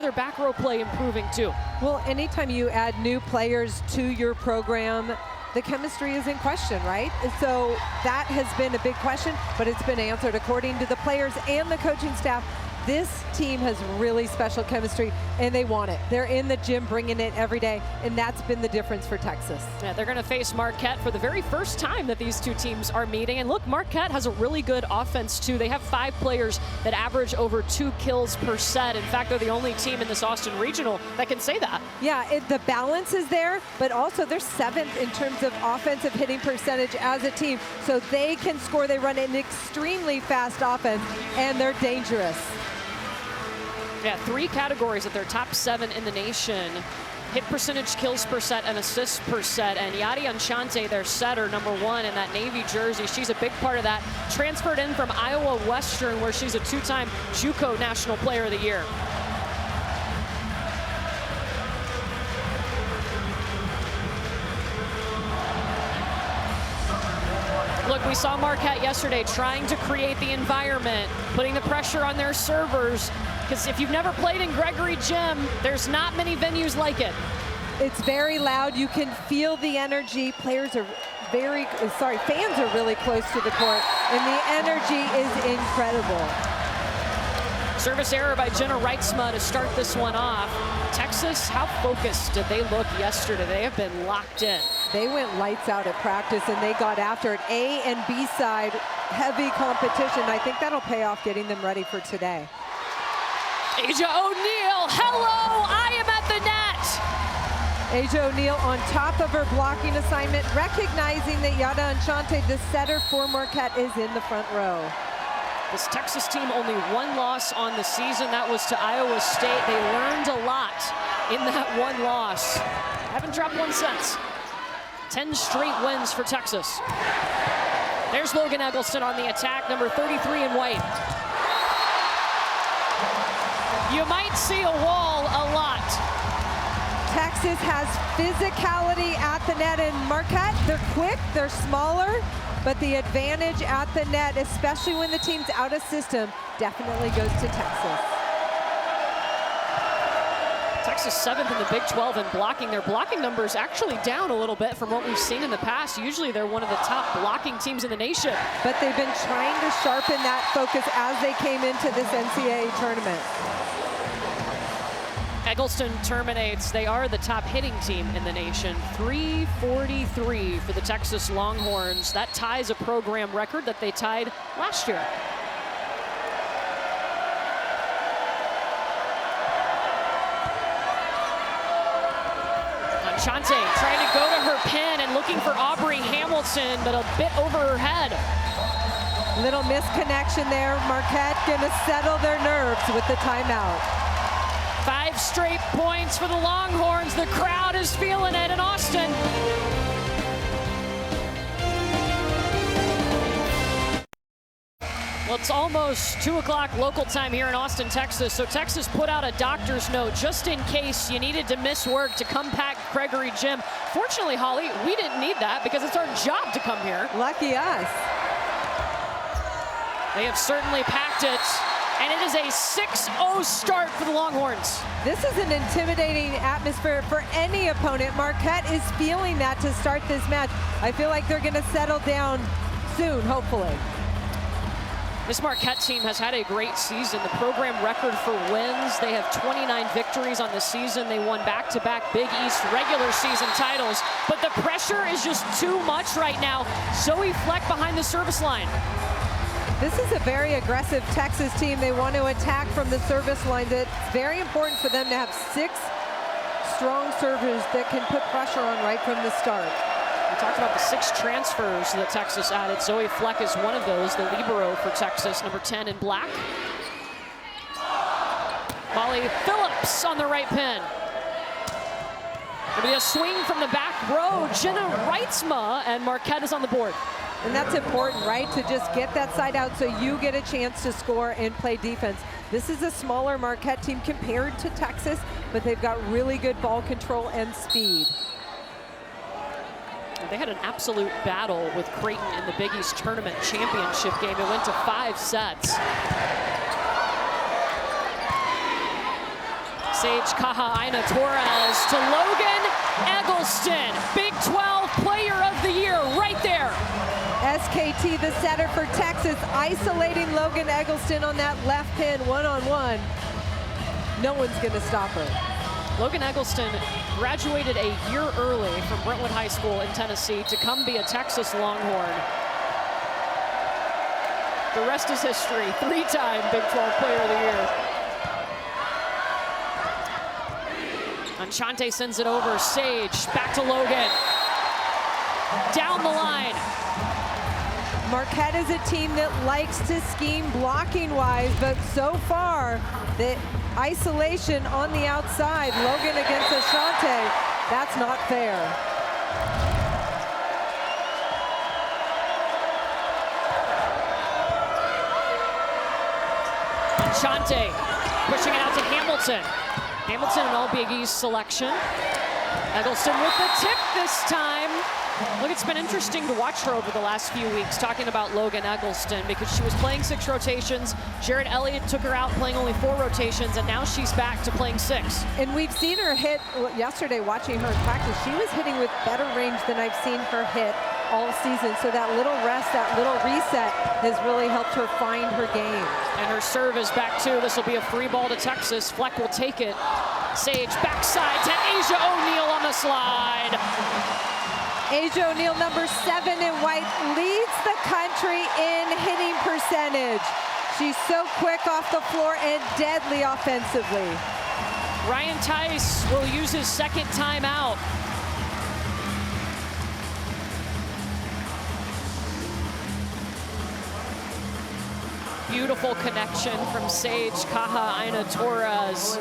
their back row play improving too. Well, anytime you add new players to your program, the chemistry is in question, right? So that has been a big question, but it's been answered according to the players and the coaching staff. This team has really special chemistry, and they want it. They're in the gym bringing it every day, and that's been the difference for Texas. Yeah, they're going to face Marquette for the very first time that these two teams are meeting. And look, Marquette has a really good offense, too. They have 5 players that average over 2 kills per set. In fact, they're the only team in this Austin Regional that can say that. Yeah, the balance is there, but also they're 7th in terms of offensive hitting percentage as a team. So they can score. They run an extremely fast offense, and they're dangerous. Yeah, 3 categories at their top 7 in the nation. Hit percentage, kills per set, and assists per set. And Yadi Anchante, their setter, #1 in that Navy jersey. She's a big part of that. Transferred in from Iowa Western, where she's a 2-time JUCO National Player of the Year. Look, we saw Marquette yesterday trying to create the environment, putting the pressure on their servers. Because if you've never played in Gregory Gym, there's not many venues like it. It's very loud. You can feel the energy. Fans are really close to the court, and the energy is incredible. Service error by Jenna Reitzma to start this one off. Texas, how focused did they look yesterday? They have been locked in. They went lights out at practice, and they got after it. A and B side, heavy competition. I think that'll pay off getting them ready for today. Asia O'Neal, hello, I am at the net. Asia O'Neal on top of her blocking assignment, recognizing that Yada Anchante, the setter for Marquette, is in the front row. This Texas team only 1 loss on the season. That was to Iowa State. They learned a lot in that 1 loss. Haven't dropped 1 since. 10 straight wins for Texas. There's Logan Eggleston on the attack, #33 in white. You might see a wall a lot. Texas has physicality at the net, and Marquette, they're quick, they're smaller, but the advantage at the net, especially when the team's out of system, definitely goes to Texas. Texas 7th in the Big 12 in blocking. Their blocking numbers actually down a little bit from what we've seen in the past. Usually they're one of the top blocking teams in the nation. But they've been trying to sharpen that focus as they came into this NCAA tournament. Eggleston terminates. They are the top hitting team in the nation. 343 for the Texas Longhorns. That ties a program record that they tied last year. Anchante trying to go to her pin and looking for Aubrey Hamilton, but a bit over her head. Little misconnection there. Marquette gonna settle their nerves with the timeout. 5 straight points for the Longhorns. The crowd is feeling it in Austin. Well, it's almost 2 o'clock local time here in Austin, Texas. So Texas put out a doctor's note just in case you needed to miss work to come pack Gregory Gym. Fortunately, Holly, we didn't need that because it's our job to come here. Lucky us. They have certainly packed it. And it is a 6-0 start for the Longhorns. This is an intimidating atmosphere for any opponent. Marquette is feeling that to start this match. I feel like they're gonna settle down soon, hopefully. This Marquette team has had a great season. The program record for wins, they have 29 victories on the season. They won back-to-back Big East regular season titles. But the pressure is just too much right now. Zoe Fleck behind the service line. This is a very aggressive Texas team. They want to attack from the service line. It's very important for them to have 6 strong servers that can put pressure on right from the start. We talked about the 6 transfers that Texas added. Zoe Fleck is one of those, the libero for Texas, #10 in black. Molly Phillips on the right pin. Gonna be a swing from the back row. Jenna Reitzma, and Marquette is on the board. And that's important, right? To just get that side out so you get a chance to score and play defense. This is a smaller Marquette team compared to Texas, but they've got really good ball control and speed. They had an absolute battle with Creighton in the Big East Tournament Championship game. It went to 5 sets. Sage Kahaina-Torres to Logan Eggleston. Big 12 Player of the Year right there. SKT, the setter for Texas, isolating Logan Eggleston on that left pin, one-on-one. No one's going to stop her. Logan Eggleston graduated a year early from Brentwood High School in Tennessee to come be a Texas Longhorn. The rest is history. 3-time Big 12 Player of the Year. Enchante sends it over. Sage back to Logan. Down the line. Marquette is a team that likes to scheme blocking-wise, but so far, the isolation on the outside, Logan against Enchante, that's not fair. Enchante pushing it out to Hamilton. Hamilton, an All-Big East selection. Eggleston with the tip this time. Look, it's been interesting to watch her over the last few weeks, talking about Logan Eggleston, because she was playing 6 rotations. Jared Elliott took her out playing only 4 rotations, and now she's back to playing 6. And we've seen her hit, yesterday watching her in practice, she was hitting with better range than I've seen her hit all season. So that little rest, that little reset has really helped her find her game. And her serve is back too. This will be a free ball to Texas. Fleck will take it. Sage backside to Asia O'Neal on the slide. Asia O'Neal, number 7 in white, leads the country in hitting percentage. She's so quick off the floor and deadly offensively. Ryan Tice will use his second timeout. Beautiful connection from Sage Kahaina-Torres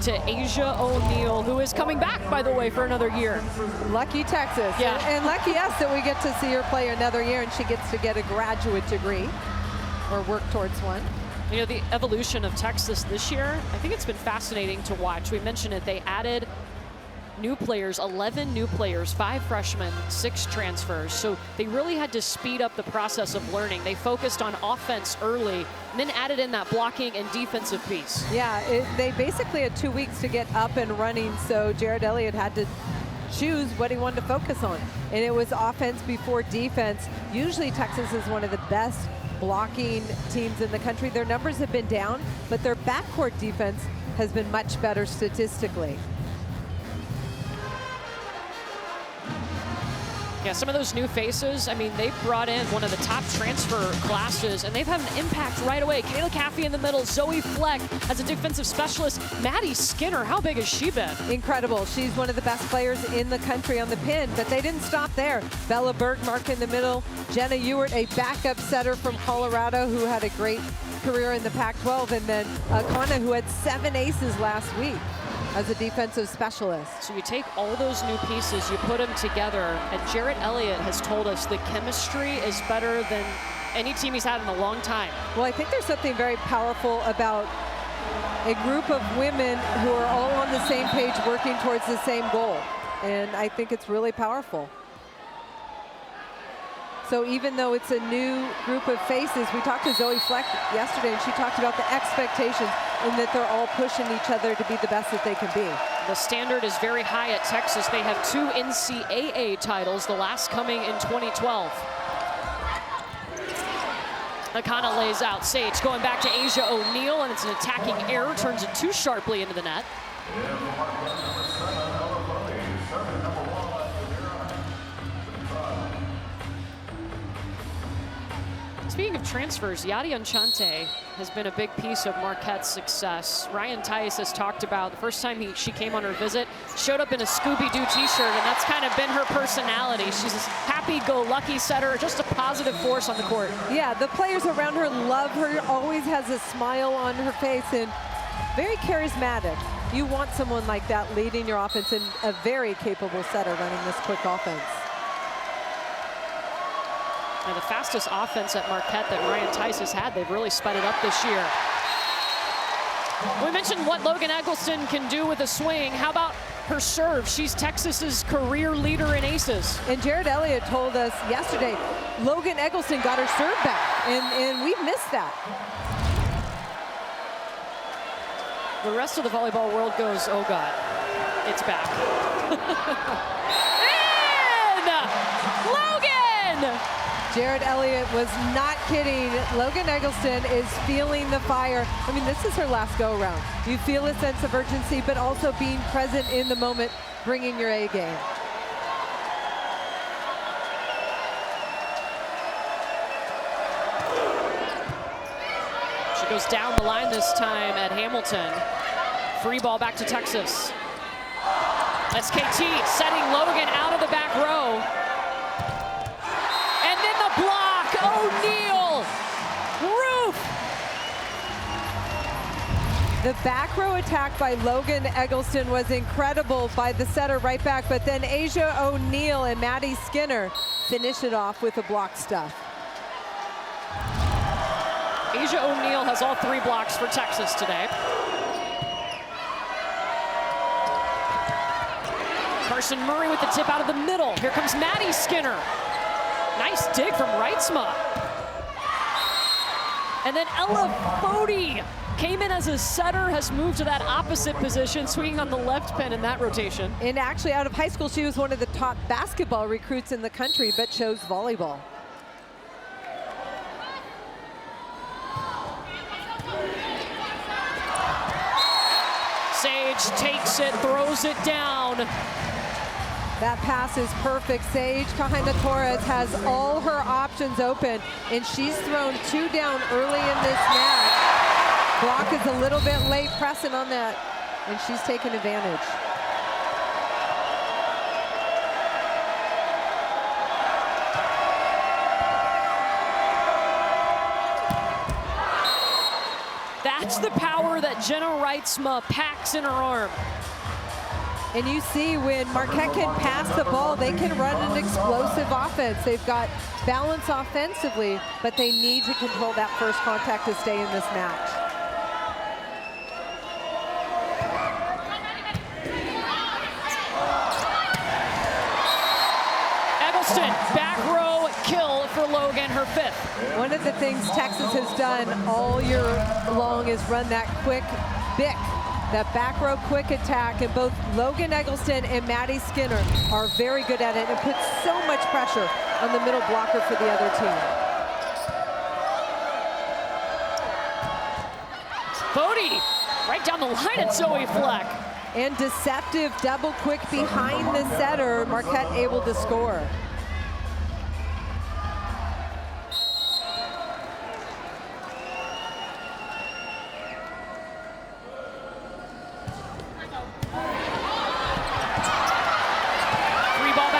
to Asia O'Neal, who is coming back, by the way, for another year. Lucky Texas. Yeah. And lucky us that we get to see her play another year and she gets to get a graduate degree or work towards one. You know, the evolution of Texas this year, I think it's been fascinating to watch. We mentioned it, they added new players, 11 new players, 5 freshmen, 6 transfers. So they really had to speed up the process of learning. They focused on offense early and then added in that blocking and defensive piece. Yeah, they basically had 2 weeks to get up and running, so Jared Elliott had to choose what he wanted to focus on. And it was offense before defense. Usually Texas is one of the best blocking teams in the country. Their numbers have been down, but their backcourt defense has been much better statistically. Yeah, some of those new faces, I mean, they brought in one of the top transfer classes, and they've had an impact right away. Kayla Caffey in the middle, Zoe Fleck as a defensive specialist. Maddie Skinner, how big has she been? Incredible. She's one of the best players in the country on the pin, but they didn't stop there. Bella Bergmark in the middle, Jenna Ewart, a backup setter from Colorado who had a great career in the Pac-12, and then Kana, who had 7 aces last week as a defensive specialist. So you take all those new pieces, you put them together, and Jarrett Elliott has told us the chemistry is better than any team he's had in a long time. Well, I think there's something very powerful about a group of women who are all on the same page working towards the same goal. And I think it's really powerful. So even though it's a new group of faces, we talked to Zoe Fleck yesterday, and she talked about the expectations and that they're all pushing each other to be the best that they can be. The standard is very high at Texas. They have 2 NCAA titles, the last coming in 2012. Akana lays out. Sage going back to Asia O'Neal, and it's an attacking error, turns it too sharply into the net. Speaking of transfers, Yadi Enchante has been a big piece of Marquette's success. Ryan Tice has talked about the first time she came on her visit, showed up in a Scooby-Doo t-shirt, and that's kind of been her personality. She's a happy-go-lucky setter, just a positive force on the court. Yeah, the players around her love her, always has a smile on her face, and very charismatic. You want someone like that leading your offense, and a very capable setter running this quick offense. And the fastest offense at Marquette that Ryan Tice has had, they've really sped it up this year. We mentioned what Logan Eggleston can do with a swing. How about her serve? She's Texas's career leader in aces. And Jared Elliott told us yesterday, Logan Eggleston got her serve back, and we've missed that. The rest of the volleyball world goes, oh God, it's back. In! Logan! Jared Elliott was not kidding. Logan Eggleston is feeling the fire. I mean, this is her last go-around. You feel a sense of urgency, but also being present in the moment, bringing your A game. She goes down the line this time at Hamilton. Free ball back to Texas. SKT setting Logan out of the back row. And then the block, O'Neal, roof. The back row attack by Logan Eggleston was incredible by the setter right back, but then Asia O'Neal and Maddie Skinner finish it off with the block stuff. Asia O'Neal has all 3 blocks for Texas today. Carson Murray with the tip out of the middle. Here comes Maddie Skinner. Nice dig from Reitzma. And then Ella Bodie came in as a setter, has moved to that opposite position, swinging on the left pin in that rotation. And actually out of high school, she was one of the top basketball recruits in the country, but chose volleyball. Sage takes it, throws it down. That pass is perfect. Sage Kahina-Torres has all her options open, and she's thrown 2 down early in this match. Block is a little bit late pressing on that, and she's taken advantage. That's the power that Jenna Reitzma packs in her arm. And you see when Marquette can pass the ball, they can run an explosive offense. They've got balance offensively, but they need to control that first contact to stay in this match. Eggleston, back row kill for Logan, her 5th. One of the things Texas has done all year long is run that quick BIC. That back row quick attack, and both Logan Eggleston and Maddie Skinner are very good at it and put so much pressure on the middle blocker for the other team. Bodie right down the line at Zoe Fleck. And deceptive double quick behind the setter, Marquette able to score.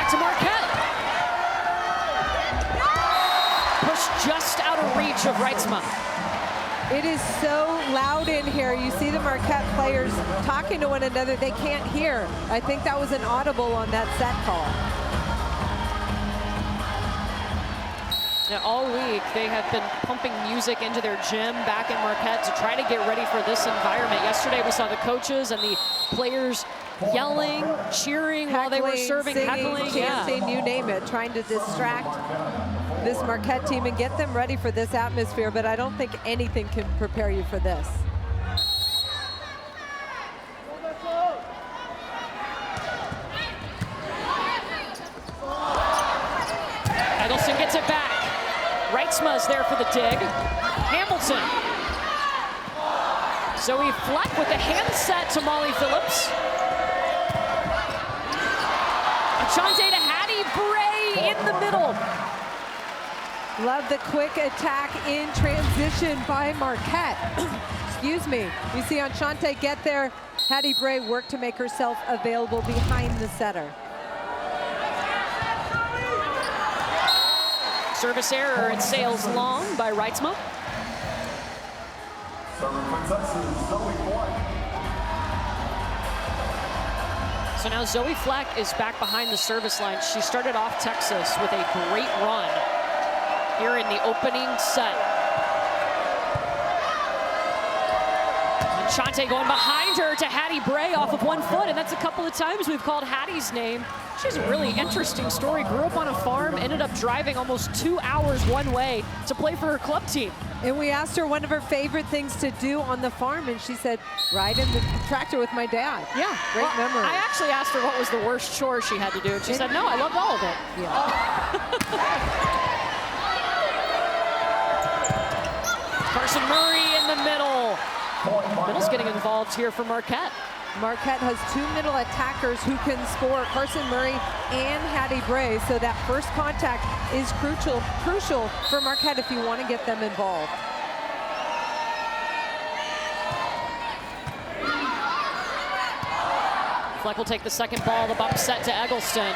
To Marquette. Push just out of reach of Reitzma. It is so loud in here. You see the Marquette players talking to one another. They can't hear. I think that was an audible on that set call. Now, all week, they have been pumping music into their gym back in Marquette to try to get ready for this environment. Yesterday, we saw the coaches and the players yelling, cheering while they were serving, singing, heckling, chanting, you name it, trying to distract this Marquette team and get them ready for this atmosphere, but I don't think anything can prepare you for this. Eggleston gets it back. Reitzma's there for the dig. Hamilton. Zoe Fleck with the hand set to Molly Phillips. Achante to Hattie Bray in the middle. Love the quick attack in transition by Marquette. Excuse me. You see Achante get there. Hattie Bray work to make herself available behind the setter. Service error, it sails long by Reitzma. So now Zoe Fleck is back behind the service line. She started off Texas with a great run here in the opening set. Achante going behind her to Hattie Bray off of 1 foot, and that's a couple of times we've called Hattie's name. She's a really interesting story. Grew up on a farm, ended up driving almost 2 hours one way to play for her club team. And we asked her one of her favorite things to do on the farm, and she said, ride in the tractor with my dad. Yeah. Great memory. I actually asked her what was the worst chore she had to do, and she said, no, I loved all of it. Yeah. Carson Murray in the middle. Middle's getting involved here for Marquette. Marquette has 2 middle attackers who can score, Carson Murray and Hattie Bray, so that first contact is crucial for Marquette if you want to get them involved. Fleck will take the second ball, the bump set to Eggleston.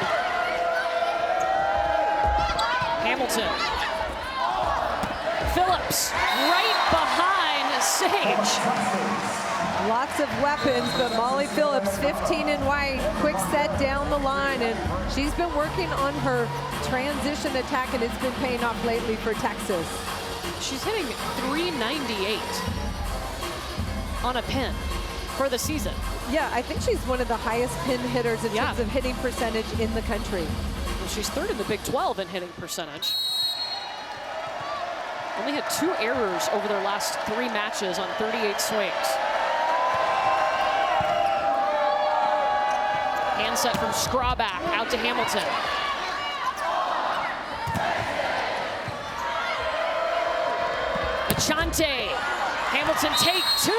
Hamilton. Phillips right behind Sage. Lots of weapons, but Molly Phillips, 15 in white, quick set down the line, and she's been working on her transition attack, and it's been paying off lately for Texas. She's hitting .398 on a pin for the season. Yeah, I think she's one of the highest pin hitters in terms of hitting percentage in the country. Well, she's third in the Big 12 in hitting percentage. Only had 2 errors over their last 3 matches on 38 swings. Hand set from Strawback out to Hamilton. Achante. Hamilton take 2.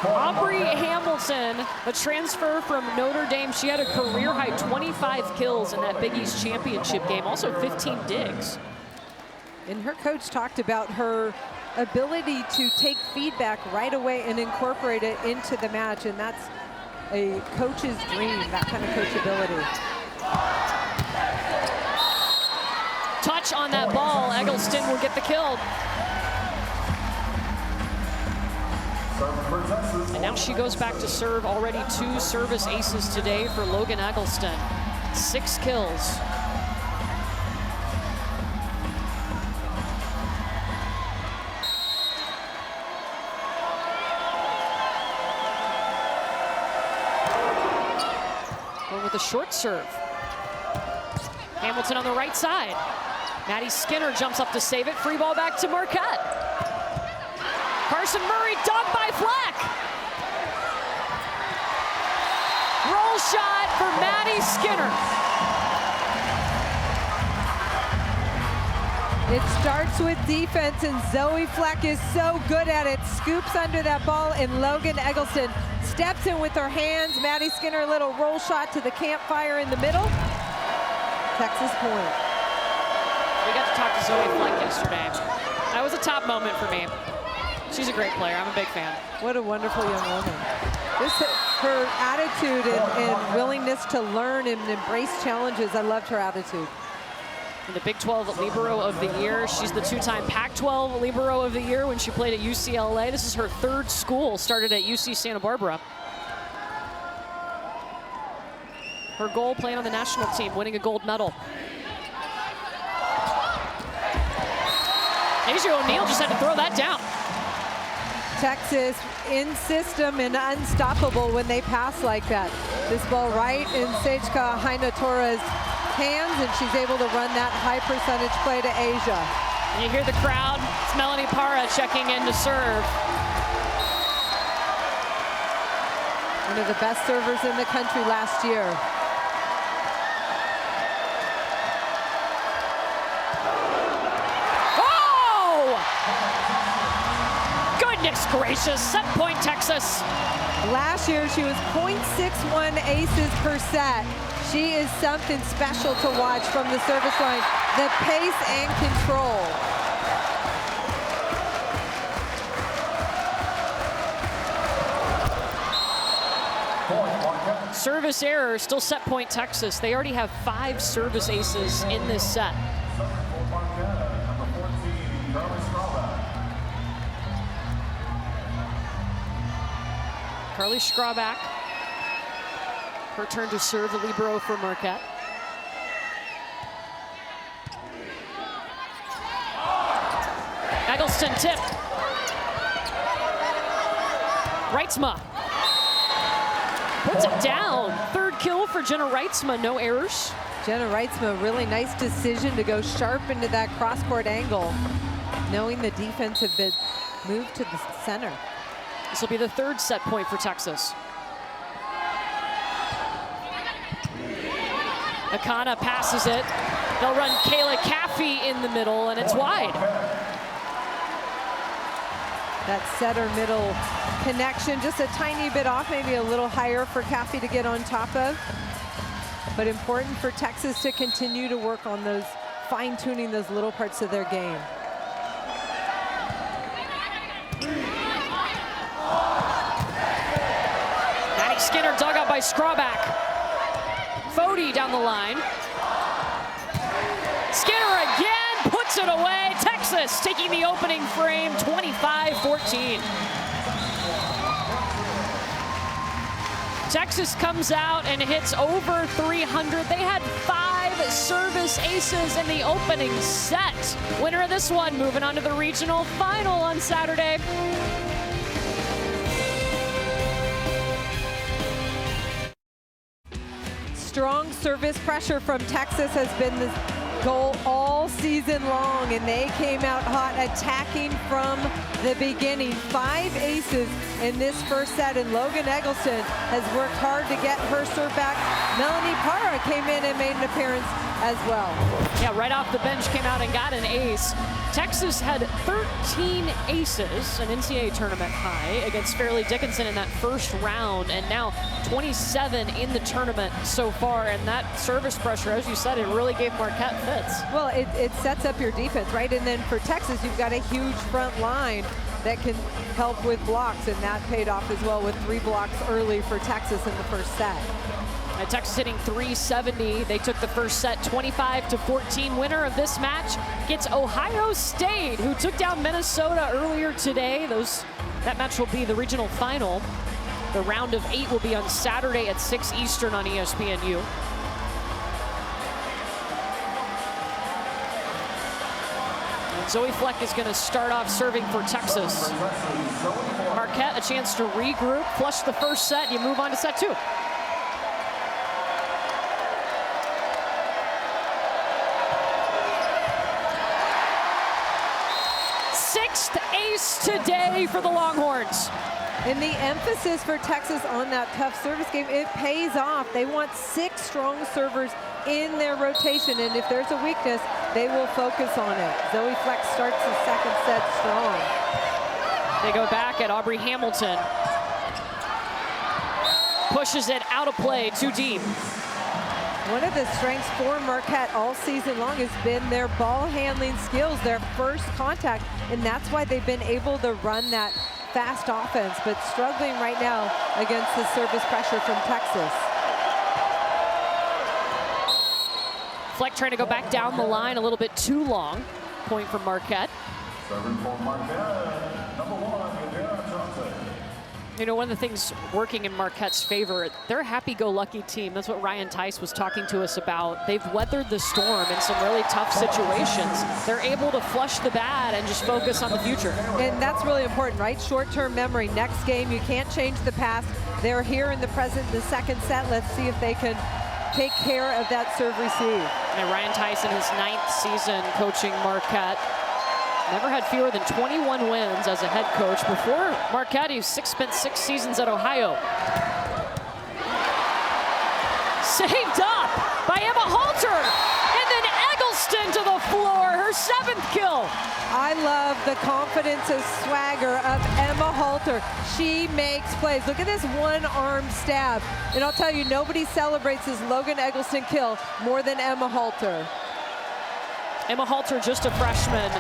Aubrey Hamilton, a transfer from Notre Dame. She had a career-high 25 kills in that Big East championship game, also 15 digs. And her coach talked about her ability to take feedback right away and incorporate it into the match, and that's a coach's dream, that kind of coachability. Touch on that ball. Eggleston will get the kill. And now she goes back to serve. Already 2 service aces today for Logan Eggleston. 6 kills. With a short serve. Hamilton on the right side. Maddie Skinner jumps up to save it. Free ball back to Marquette. Carson Murray dug by Fleck. Roll shot for Maddie Skinner. It starts with defense, and Zoe Fleck is so good at it. Scoops under that ball, and Logan Eggleston steps in with her hands. Maddie Skinner, a little roll shot to the campfire in the middle. Texas point. We got to talk to Zoe Fleck yesterday. That was a top moment for me. She's a great player. I'm a big fan. What a wonderful young woman. Her attitude and willingness to learn and embrace challenges. I loved her attitude. In the Big 12 Libero of the Year. She's the 2-time Pac-12 Libero of the Year when she played at UCLA. This is her 3rd school, started at UC Santa Barbara. Her goal, playing on the national team, winning a gold medal. Asia O'Neal just had to throw that down. Texas in system and unstoppable when they pass like that. This ball right in Sejka Hainatorah's hands, and she's able to run that high percentage play to Asia. And you hear the crowd. It's Melanie Parra checking in to serve. One of the best servers in the country last year. Oh! Goodness gracious, set point Texas. Last year she was .61 aces per set. She is something special to watch from the service line. The pace and control. Service error, still set point Texas. They already have 5 service aces in this set. Carly Strawback. Her turn to serve the libero for Marquette. Eggleston tip. Reitzma puts it down. 3rd kill for Jenna Reitzma, no errors. Jenna Reitzma, really nice decision to go sharp into that cross-court angle. knowing the defense have been moved to the center. This will be the third set point for Texas. Akana passes it. They'll run Kayla Caffey in the middle, and it's wide. That center middle connection, just a tiny bit off, maybe a little higher for Caffey to get on top of. But important for Texas to continue to work on those, fine-tuning those little parts of their game. Maddie Skinner dug out by Strawback. Fody down the line. Skinner again puts it away. Texas taking the opening frame, 25-14. Texas comes out and hits over 300. They had 5 service aces in the opening set. Winner of this one moving on to the regional final on Saturday. Strong service pressure from Texas has been the goal all season long, and they came out hot, attacking from the beginning. 5 aces in this first set, and Logan Eggleston has worked hard to get her serve back. Melanie Parra came in and made an appearance as well. Yeah, right off the bench came out and got an ace. Texas had 13 aces, an NCAA tournament high, against Fairleigh Dickinson in that first round, and now 27 in the tournament so far. And that service pressure, as you said, it really gave Marquette fits. Well, it sets up your defense, right? And then for Texas, you've got a huge front line that can help with blocks, and that paid off as well with 3 blocks early for Texas in the first set. Texas hitting 370. They took the first set 25-14. Winner of this match gets Ohio State, who took down Minnesota earlier today. That match will be the regional final. The round of 8 will be on Saturday at 6 Eastern on ESPNU. And Zoe Fleck is going to start off serving for Texas. Marquette, a chance to regroup, flush the first set, you move on to set 2. Ace today for the Longhorns. And the emphasis for Texas on that tough service game, it pays off. They want 6 strong servers in their rotation, and if there's a weakness, they will focus on it. Zoe Fleck starts the second set strong. They go back at Aubrey Hamilton. Pushes it out of play, too deep. One of the strengths for Marquette all season long has been their ball handling skills, their first contact, and that's why they've been able to run that fast offense, but struggling right now against the service pressure from Texas. Fleck trying to go back down the line a little bit too long. Point from Marquette. Serving for Marquette, number 1, You know, one of the things working in Marquette's favor, they're a happy-go-lucky team. That's what Ryan Tice was talking to us about. They've weathered the storm in some really tough situations. They're able to flush the bad and just focus on the future. And that's really important, right? Short-term memory. Next game, you can't change the past. They're here in the present, the second set. Let's see if they can take care of that serve receive. And Ryan Tice in his 9th season coaching Marquette. Never had fewer than 21 wins as a head coach. Before Marquette, he spent 6 seasons at Ohio. Saved up by Emma Halter. And then Eggleston to the floor, her 7th kill. I love the confidence and swagger of Emma Halter. She makes plays. Look at this one-arm stab. And I'll tell you, nobody celebrates this Logan Eggleston kill more than Emma Halter. Emma Halter, just a freshman,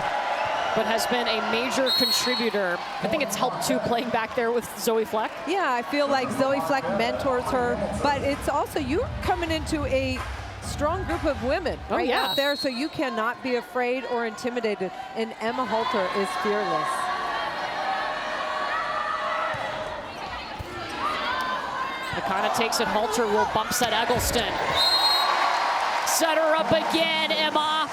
but has been a major contributor. I think it's helped too, playing back there with Zoe Fleck. Yeah, I feel like Zoe Fleck mentors her, but it's also you coming into a strong group of women right out there, so you cannot be afraid or intimidated, and Emma Halter is fearless. Akana takes it, Halter will bump set Eggleston. Set her up again, Emma.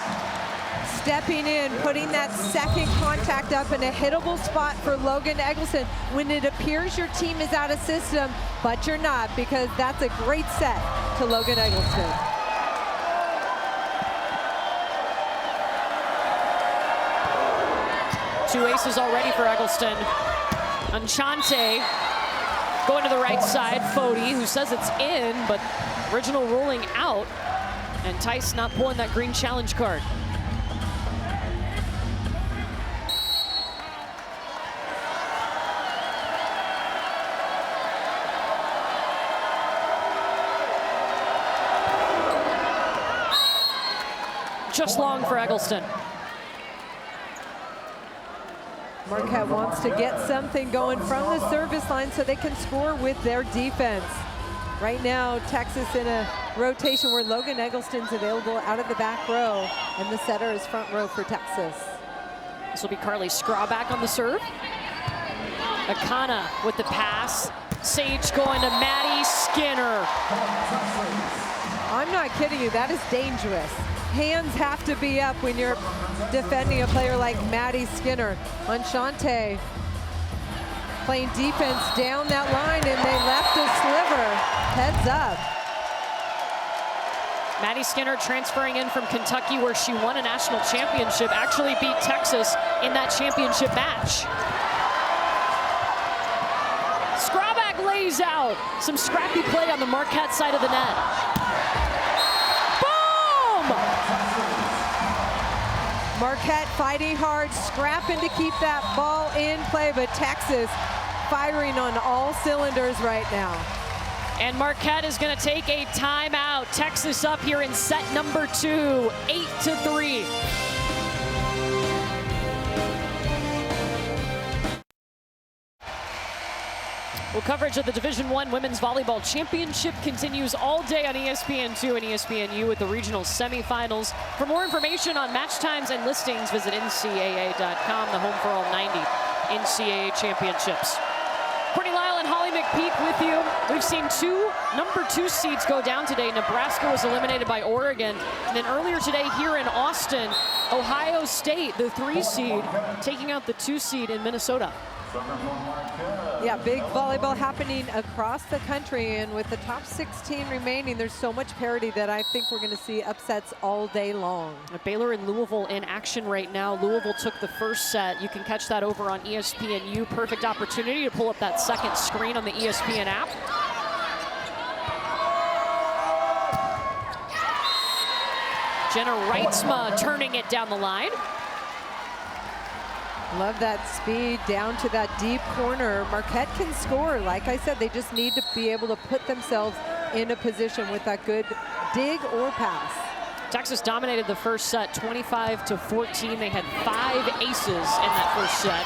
Stepping in, putting that second contact up in a hittable spot for Logan Eggleston when it appears your team is out of system, but you're not, because that's a great set to Logan Eggleston. 2 aces already for Eggleston. Enchante going to the right side. Foti, who says it's in, but original ruling out. And Tice not pulling that green challenge card. Just long for Eggleston. Marquette wants to get something going from the service line so they can score with their defense. Right now, Texas in a rotation where Logan Eggleston's available out of the back row, and the setter is front row for Texas. This will be Carly Scrawback on the serve. Akana with the pass. Sage going to Maddie Skinner. I'm not kidding you, that is dangerous. Hands have to be up when you're defending a player like Maddie Skinner. Enchante playing defense down that line, and they left a sliver. Heads up. Maddie Skinner transferring in from Kentucky, where she won a national championship, actually beat Texas in that championship match. Scrawback lays out. Some scrappy play on the Marquette side of the net. Marquette fighting hard, scrapping to keep that ball in play, but Texas firing on all cylinders right now. And Marquette is going to take a timeout. Texas up here in set number 2, 8-3. Well, coverage of the Division I Women's Volleyball Championship continues all day on ESPN2 and ESPNU with the regional semifinals. For more information on match times and listings, visit ncaa.com, the home for all 90 NCAA championships. Courtney Lyle and Holly McPeak with you. We've seen 2 number 2 seeds go down today. Nebraska was eliminated by Oregon. And then earlier today here in Austin, Ohio State, the 3 seed, taking out the 2 seed in Minnesota. Yeah, big volleyball happening across the country, and with the top 16 remaining, there's so much parity that I think we're going to see upsets all day long. Baylor and Louisville in action right now. Louisville took the first set. You can catch that over on ESPNU. Perfect opportunity to pull up that second screen on the ESPN app. Jenna Reitzma turning it down the line. Love that speed down to that deep corner. Marquette can score. Like I said, they just need to be able to put themselves in a position with that good dig or pass. Texas dominated the first set 25-14. They had 5 aces in that first set.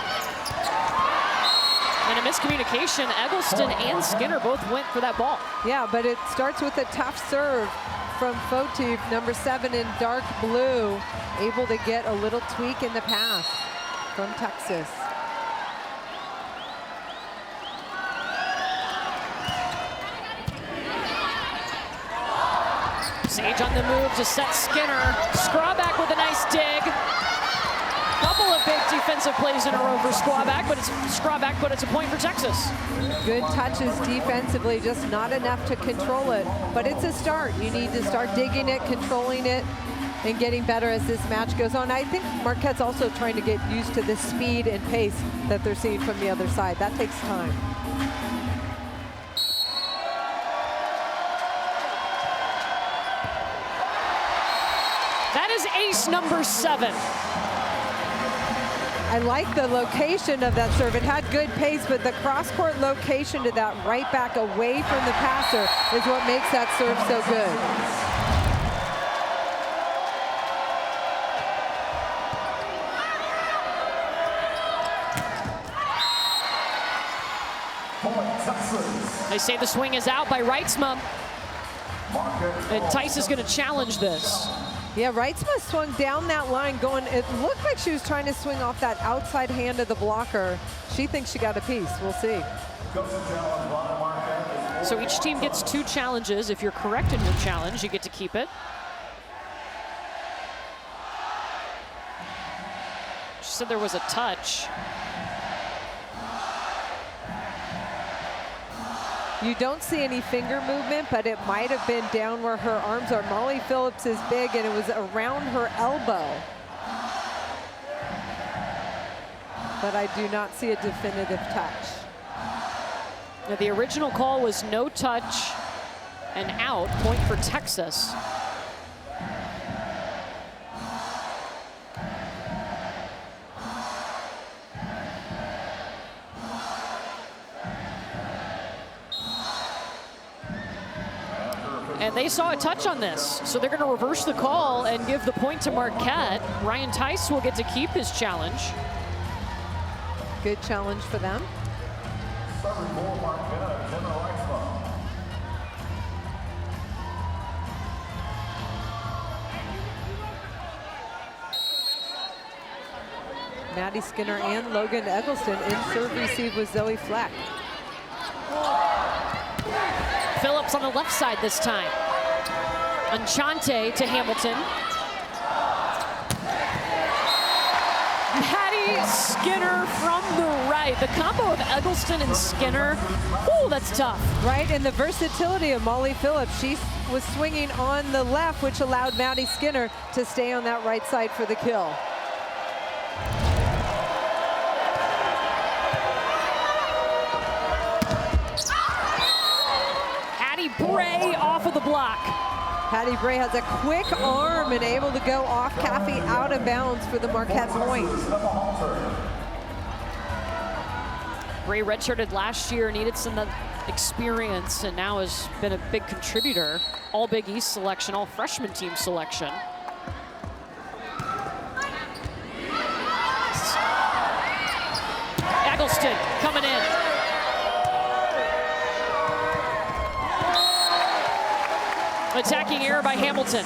And a miscommunication. Eggleston and Skinner both went for that ball. Yeah, but it starts with a tough serve from Foti, number 7 in dark blue, able to get a little tweak in the pass from Texas. Sage on the move to set Skinner. Scrawback with a nice dig. Couple of big defensive plays in a row for Scrawback, but it's a point for Texas. Good touches defensively, just not enough to control it. But it's a start. You need to start digging it, controlling it, and getting better as this match goes on. I think Marquette's also trying to get used to the speed and pace that they're seeing from the other side. That takes time. That is ace number 7. I like the location of that serve. It had good pace, but the cross-court location to that right back away from the passer is what makes that serve so good. They say the swing is out by Reitzma. And Tice is going to challenge this. Yeah, Reitzma swung down that line going, it looked like she was trying to swing off that outside hand of the blocker. She thinks she got a piece. We'll see. So each team gets 2 challenges. If you're correct in your challenge, you get to keep it. She said there was a touch. You don't see any finger movement, but it might have been down where her arms are. Molly Phillips is big, and it was around her elbow. but I do not see a definitive touch. Now, the original call was no touch and out, point for Texas. And they saw a touch on this, so they're going to reverse the call and give the point to Marquette. Ryan Tice will get to keep his challenge. Good challenge for them. Maddie Skinner and Logan Eggleston in serve receive with Zoe Fleck. Phillips on the left side this time. Enchante to Hamilton. Maddie Skinner from the right. The combo of Eggleston and Skinner, ooh, that's tough. Right, and the versatility of Molly Phillips. She was swinging on the left, which allowed Maddie Skinner to stay on that right side for the kill. Bray off of the block. Patty Bray has a quick arm and able to go off Caffey out of bounds for the Marquette point. Bray redshirted last year, needed some experience, and now has been a big contributor. All Big East selection, all freshman team selection. Eggleston coming in. Attacking error by Hamilton.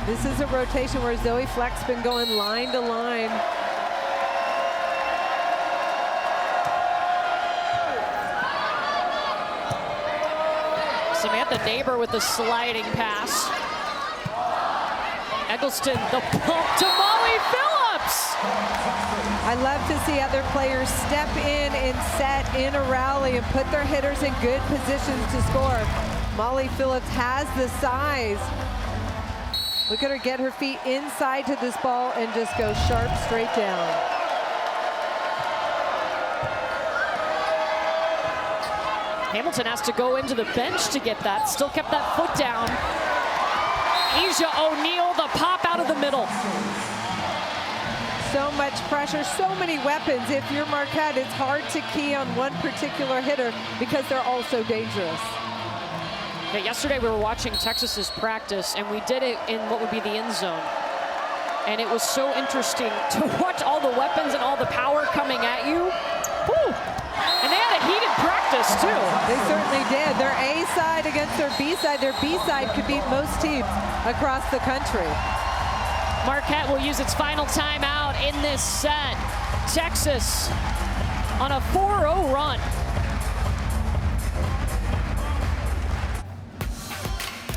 This is a rotation where Zoe Fleck's been going line to line. Samantha Neighbor with the sliding pass. Eggleston, the pump to Molly Phillips. I love to see other players step in and set in a rally and put their hitters in good positions to score. Molly Phillips has the size. Look at her get her feet inside to this ball and just go sharp straight down. Hamilton has to go into the bench to get that. Still kept that foot down. Asia O'Neal, the pop out of the middle. So much pressure, so many weapons. If you're Marquette, it's hard to key on one particular hitter because they're all so dangerous. Yeah, yesterday we were watching Texas's practice, and we did it in what would be the end zone. And it was so interesting to watch all the weapons and all the power coming at you. Whew. And they had a heated practice, too. They certainly did. Their A side against their B side. Their B side could beat most teams across the country. Marquette will use its final timeout in this set. Texas on a 4-0 run.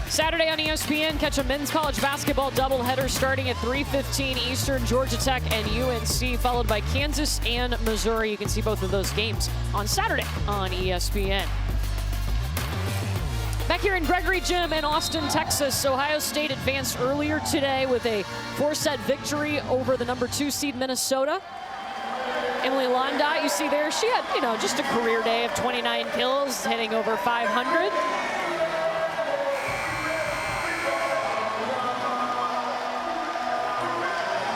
Saturday on ESPN, catch a men's college basketball doubleheader starting at 3:15 Eastern. Georgia Tech and UNC, followed by Kansas and Missouri. You can see both of those games on Saturday on ESPN. Back here in Gregory Gym in Austin, Texas, Ohio State advanced earlier today with a 4-set victory over the #2 seed Minnesota. Emily Londa, you see there, she had, just a career day of 29 kills, hitting over 500.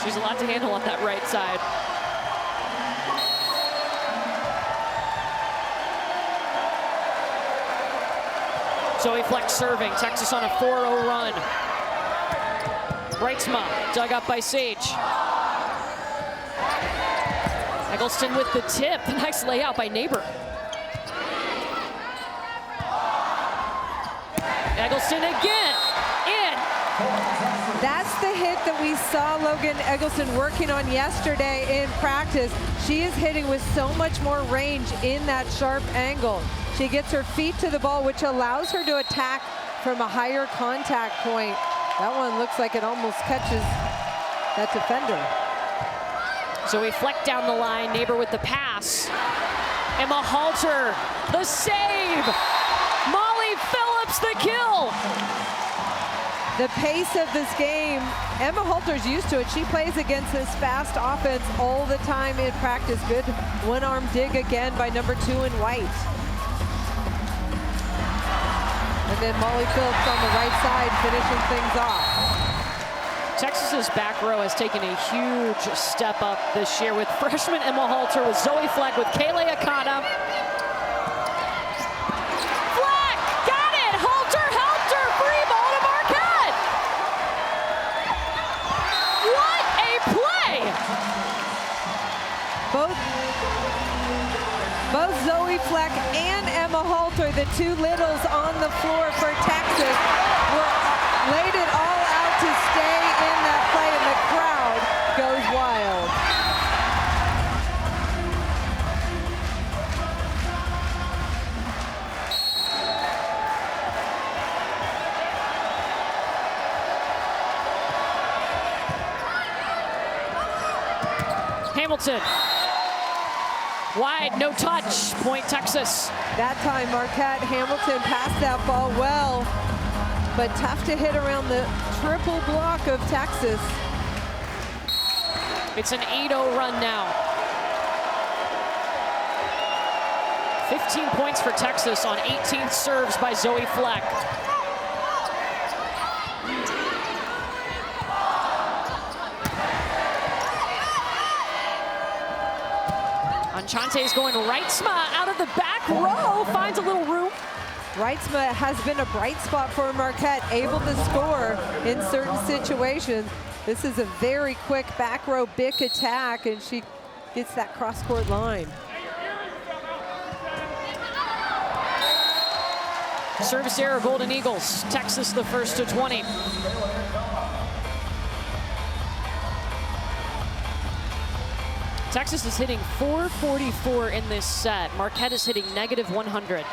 She's a lot to handle on that right side. Zoe Fleck serving. Texas on a 4-0 run. Reitzma dug up by Sage. Eggleston with the tip. Nice layout by Neighbor. Eggleston again. In. That's the hit that we saw Logan Eggleston working on yesterday in practice. She is hitting with so much more range in that sharp angle. She gets her feet to the ball, which allows her to attack from a higher contact point. That one looks like it almost catches that defender. So we fleck down the line. Neighbor with the pass. Emma Halter, the save. Molly gets the kill. The pace of this game, Emma Holter's used to it. She plays against this fast offense all the time in practice. Good one-arm dig again by number 2 in white. And then Molly Phillips on the right side finishing things off. Texas's back row has taken a huge step up this year with freshman Emma Holter, with Zoe Fleck, with Kayla Akana. Fleck, got it! Holter helped her, free ball to Marquette! What a play! Both Zoe Fleck and Emma Holter, the two littles on the floor for Texas, laid it all out to stay in that play, and the crowd goes wild. Hamilton. Wide, no touch, point Texas. That time Marquette, Hamilton passed that ball well, but tough to hit around the triple block of Texas. It's an 8-0 run now. 15 points for Texas on 18 serves by Zoe Fleck. Anchante is going Reitzma out of the back row, finds a little room. Reitzma has been a bright spot for Marquette, able to score in certain situations. This is a very quick back row big attack, and she gets that cross-court line. Service error, Golden Eagles. Texas the first to 20. Texas is hitting .444 in this set. Marquette is hitting -100.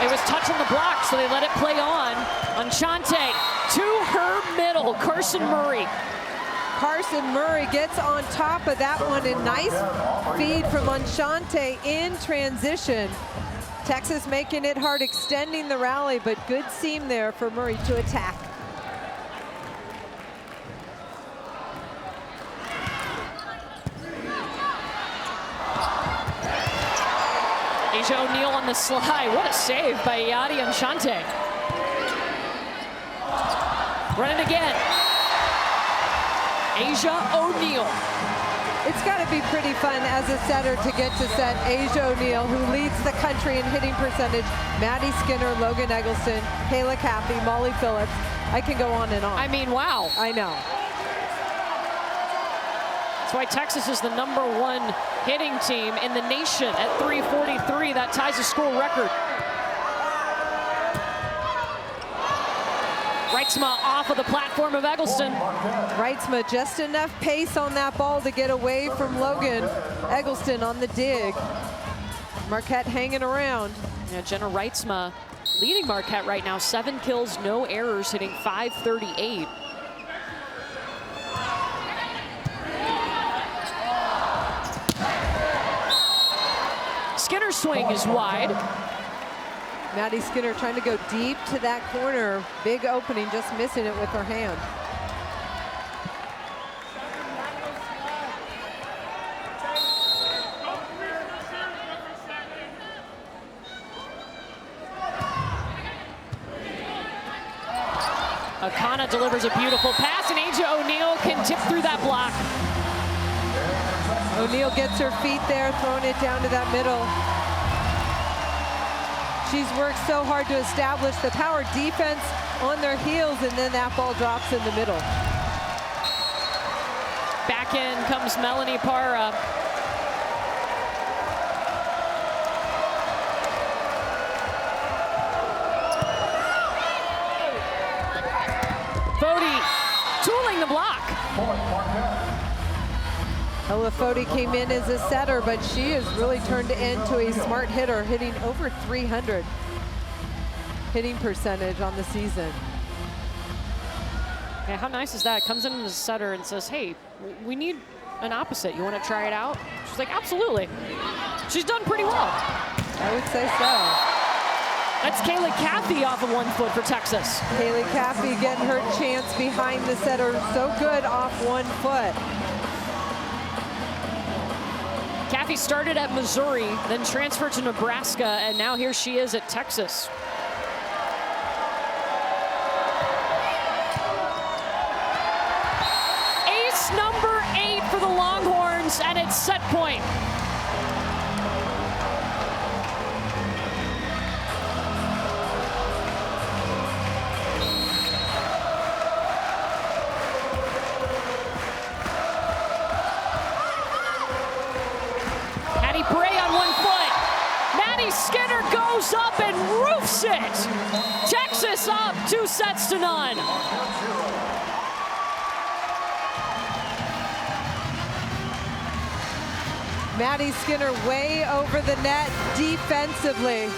It was touch on the block, so they let it play on. Anchante to her middle, Carson Murray. Carson Murray gets on top of that one. A nice feed from Anchante in transition. Texas making it hard, extending the rally, but good seam there for Murray to attack. Asia O'Neal on the slide. What a save by Yadi Anchante. Running again. Asia O'Neal. It's got to be pretty fun as a setter to get to set Asia O'Neal, who leads the country in hitting percentage. Maddie Skinner, Logan Eggleston, Kayla Caffey, Molly Phillips. I can go on and on. I mean, wow. I know. That's why Texas is the #1 hitting team in the nation at .343. That ties a school record. Reitzma off of the platform of Eggleston. Reitzma just enough pace on that ball to get away from Logan Eggleston on the dig. Marquette hanging around. Yeah, Jenna Reitzma leading Marquette right now. 7 kills, no errors, hitting .538. Skinner's swing is wide. Maddie Skinner trying to go deep to that corner. Big opening, just missing it with her hand. Akana delivers a beautiful pass, and Asia O'Neal can tip through that block. O'Neal gets her feet there, throwing it down to that middle. She's worked so hard to establish the power defense on their heels, and then that ball drops in the middle. Back in comes Melanie Parra. Fody tooling the block. Ella Fody came in as a setter, but she has really turned into a smart hitter, hitting over 300. hitting percentage on the season. Yeah, how nice is that? Comes in as a setter and says, hey, we need an opposite. You want to try it out? She's like, absolutely. She's done pretty well. I would say so. That's Kaylee Caffey off of 1 foot for Texas. Kaylee Caffey getting her chance behind the setter. So good off 1 foot. Caffey started at Missouri, then transferred to Nebraska, and now here she is at Texas. Ace number 8 for the Longhorns, and it's set point. Skinner goes up and roofs it. Texas up 2-0. Maddie Skinner way over the net defensively.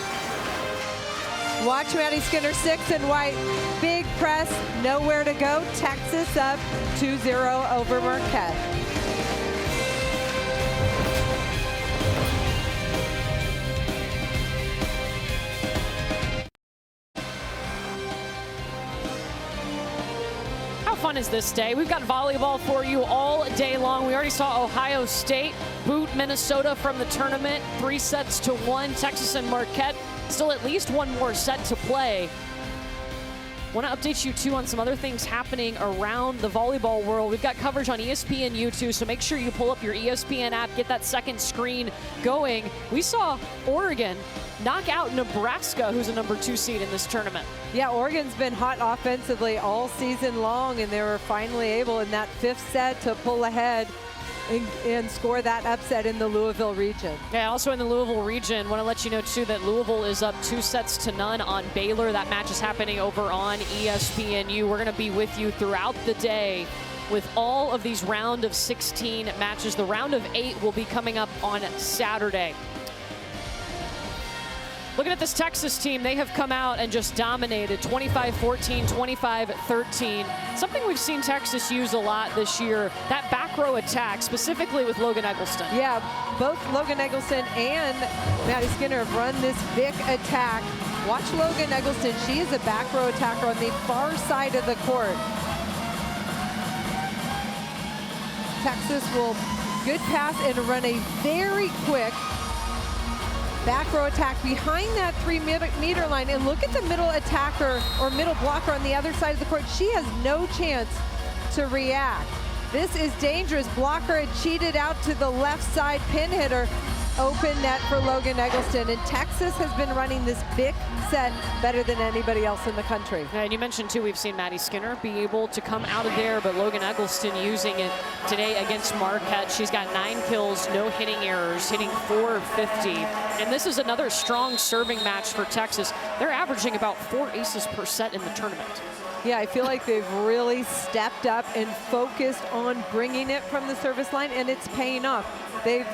Watch Maddie Skinner, 6 and white. Big press, nowhere to go. Texas up 2-0 over Marquette. Fun is this day? We've got volleyball for you all day long. We already saw Ohio State boot Minnesota from the tournament, 3-1. Texas and Marquette still at least one more set to play. Want to update you too on some other things happening around the volleyball world. We've got coverage on ESPN U2, so make sure you pull up your ESPN app, get that second screen going. We saw Oregon knock out Nebraska, who's a #2 seed in this tournament. Yeah, Oregon's been hot offensively all season long, and they were finally able in that 5th set to pull ahead and score that upset in the Louisville region. Yeah, also in the Louisville region, want to let you know too that Louisville is up 2-0 on Baylor. That match is happening over on ESPNU. We're going to be with you throughout the day with all of these round of 16 matches. The round of 8 will be coming up on Saturday. Looking at this Texas team, they have come out and just dominated 25-14, 25-13. Something we've seen Texas use a lot this year, that back row attack, specifically with Logan Eggleston. Yeah, both Logan Eggleston and Maddie Skinner have run this big attack. Watch Logan Eggleston. She is a back row attacker on the far side of the court. Texas will good pass and run a very quick back row attack behind that 3-meter line, and look at the middle attacker or middle blocker on the other side of the court. She has no chance to react. This is dangerous. Blocker had cheated out to the left side pin hitter. Open net for Logan Eggleston, and Texas has been running this big set better than anybody else in the country. And you mentioned too, we've seen Maddie Skinner be able to come out of there, but Logan Eggleston using it today against Marquette. She's got 9 kills, no hitting errors, hitting .450. And this is another strong serving match for Texas. They're averaging about 4 aces per set in the tournament. Yeah, I feel like they've really stepped up and focused on bringing it from the service line, and it's paying off. They've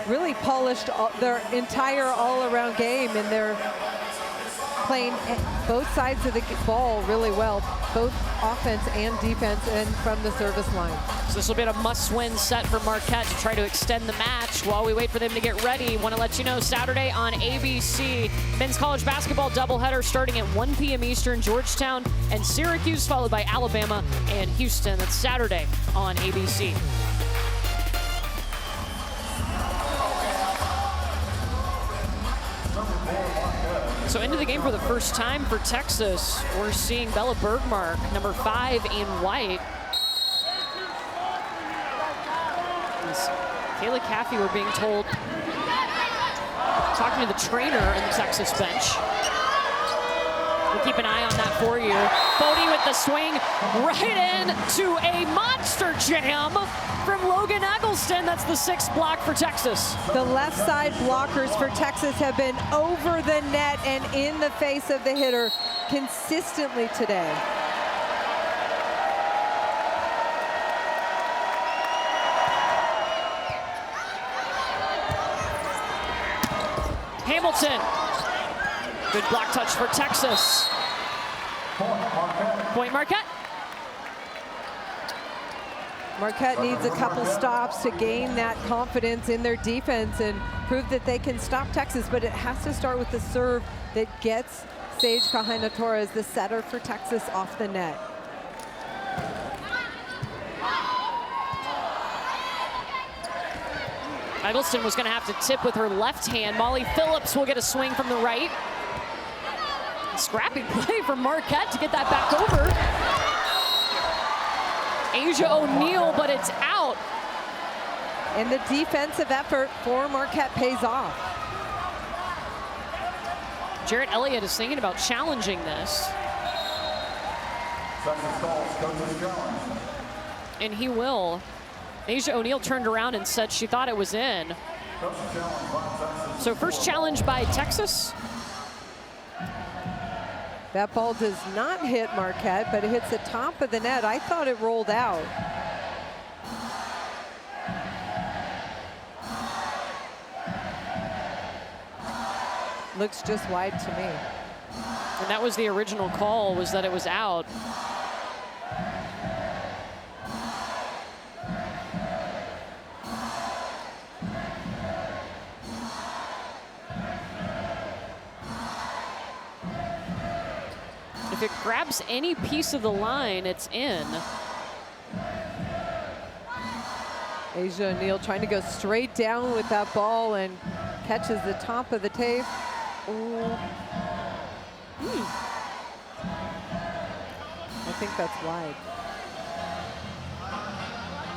really polished their entire all-around game, and they're playing both sides of the ball really well, both offense and defense, and from the service line. So this will be a must-win set for Marquette to try to extend the match while we wait for them to get ready. Want to let you know, Saturday on ABC, men's college basketball doubleheader starting at 1 p.m. Eastern, Georgetown and Syracuse, followed by Alabama and Houston. That's Saturday on ABC. So into the game for the first time for Texas, we're seeing Bella Bergmark, number 5 in white. Kaylee Caffey, we're being told, talking to the trainer in the Texas bench. We'll keep an eye on that for you. Bodie with the swing right into a monster jam from Logan Eggleston. That's the 6th block for Texas. The left side blockers for Texas have been over the net and in the face of the hitter consistently today. Hamilton Good block touch for Texas. Point Marquette. Marquette needs a couple stops to gain that confidence in their defense and prove that they can stop Texas, but it has to start with the serve that gets Sage Kahina-Torres, the setter for Texas, off the net. Eggleston was going to have to tip with her left hand. Molly Phillips will get a swing from the right. Scrappy play from Marquette to get that back over. Asia O'Neal, but it's out. And the defensive effort for Marquette pays off. Jarrett Elliott is thinking about challenging this. And he will. Asia O'Neal turned around and said she thought it was in. So first challenge by Texas. That ball does not hit Marquette, but it hits the top of the net. I thought it rolled out. Looks just wide to me. And that was the original call, was that it was out. If it grabs any piece of the line, it's in. Asia O'Neal trying to go straight down with that ball and catches the top of the tape. Ooh. I think that's wide.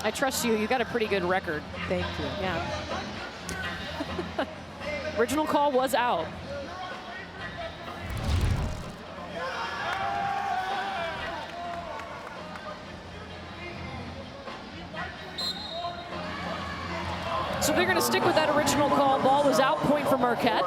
I trust you. You got a pretty good record. Thank you. Yeah. Original call was out. So they're going to stick with that original call. Ball was out, point for Marquette.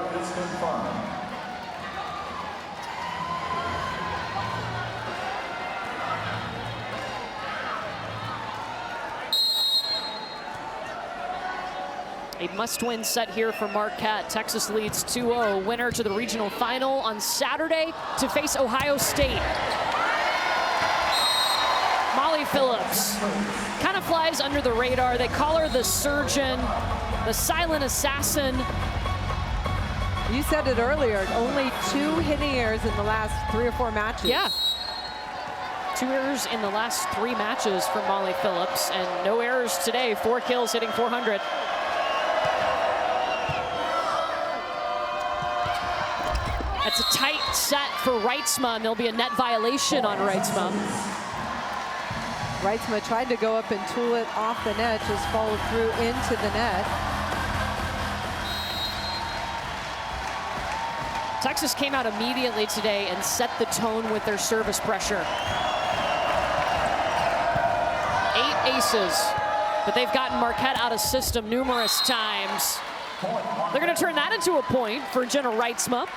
A must-win set here for Marquette. Texas leads 2-0. Winner to the regional final on Saturday to face Ohio State. Molly Phillips kind of flies under the radar. They call her the surgeon, the silent assassin. You said it earlier, only 2 hitting errors in the last 3 or 4 matches. Yeah. 2 errors in the last 3 matches for Molly Phillips, and no errors today. 4 kills, hitting .400. That's a tight set for Reitzma, and there'll be a net violation on Reitzma. Reitzma tried to go up and tool it off the net, just followed through into the net. Texas came out immediately today and set the tone with their service pressure. 8 aces, but they've gotten Marquette out of system numerous times. They're going to turn that into a point for Jenna Reitzma.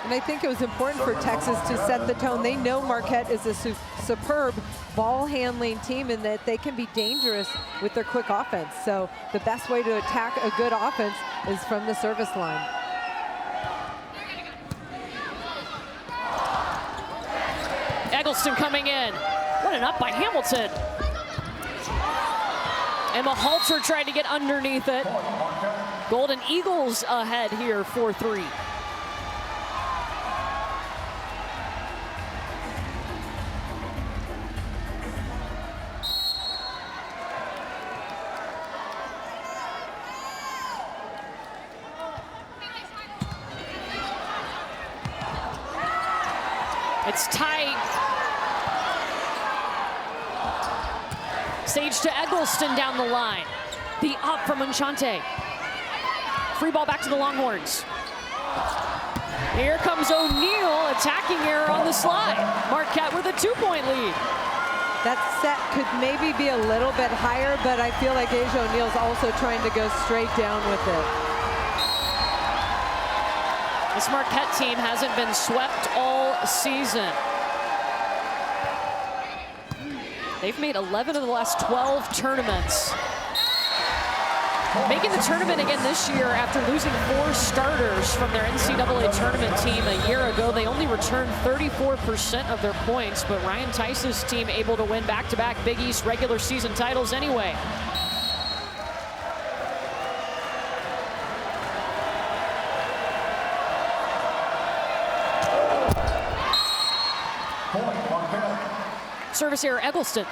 And I think it was important for Texas to set the tone. They know Marquette is a superb ball handling team and that they can be dangerous with their quick offense. So the best way to attack a good offense is from the service line. Eggleston coming in. What an up by Hamilton. Emma Halter tried to get underneath it. Golden Eagles ahead here, 4-3. It's tight. Sage to Eggleston down the line. The up from Enchante. Free ball back to the Longhorns. Here comes O'Neal, attacking error on the slide. Marquette with a 2-point lead. That set could maybe be a little bit higher, but I feel like Asia O'Neal's also trying to go straight down with it. This Marquette team hasn't been swept all season. They've made 11 of the last 12 tournaments. Making the tournament again this year after losing 4 starters from their NCAA tournament team a year ago. They only returned 34% of their points, but Ryan Tice's team able to win back-to-back Big East regular season titles anyway. Service error, Eggleston.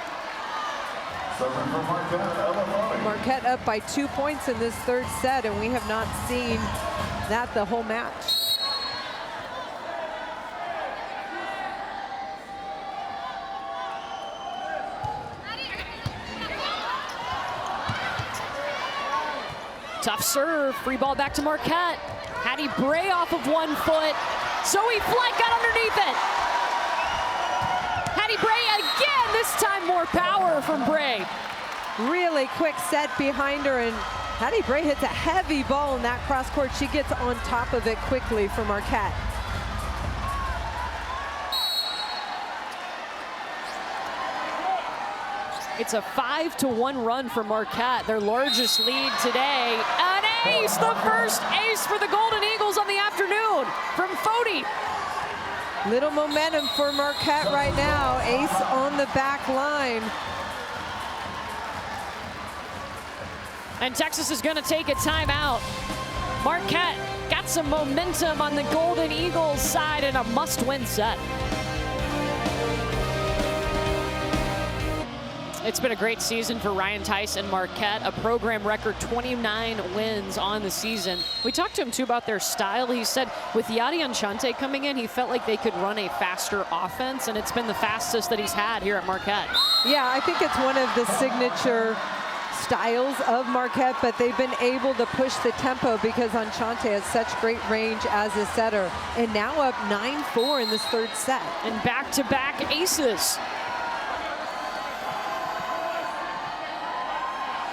Marquette up by 2 points in this third set, and we have not seen that the whole match. Tough serve, free ball back to Marquette. Hattie Bray off of 1 foot. Zoe Fleck got underneath it. Hattie Bray again, this time more power from Bray. Really quick set behind her, and Hattie Bray hits a heavy ball in that cross court. She gets on top of it quickly for Marquette. It's a 5-1 run for Marquette, their largest lead today. An ace, the first ace for the Golden Eagles on the afternoon from Foti. Little momentum for Marquette right now. Ace on the back line. And Texas is going to take a timeout. Marquette got some momentum on the Golden Eagles side in a must-win set. It's been a great season for Ryan Tice and Marquette, a program record 29 wins on the season. We talked to him too about their style. He said with Yadi Enchante coming in, he felt like they could run a faster offense, and it's been the fastest that he's had here at Marquette. Yeah, I think it's one of the signature styles of Marquette, but they've been able to push the tempo because Enchante has such great range as a setter. And now up 9-4 in this third set. And back-to-back aces.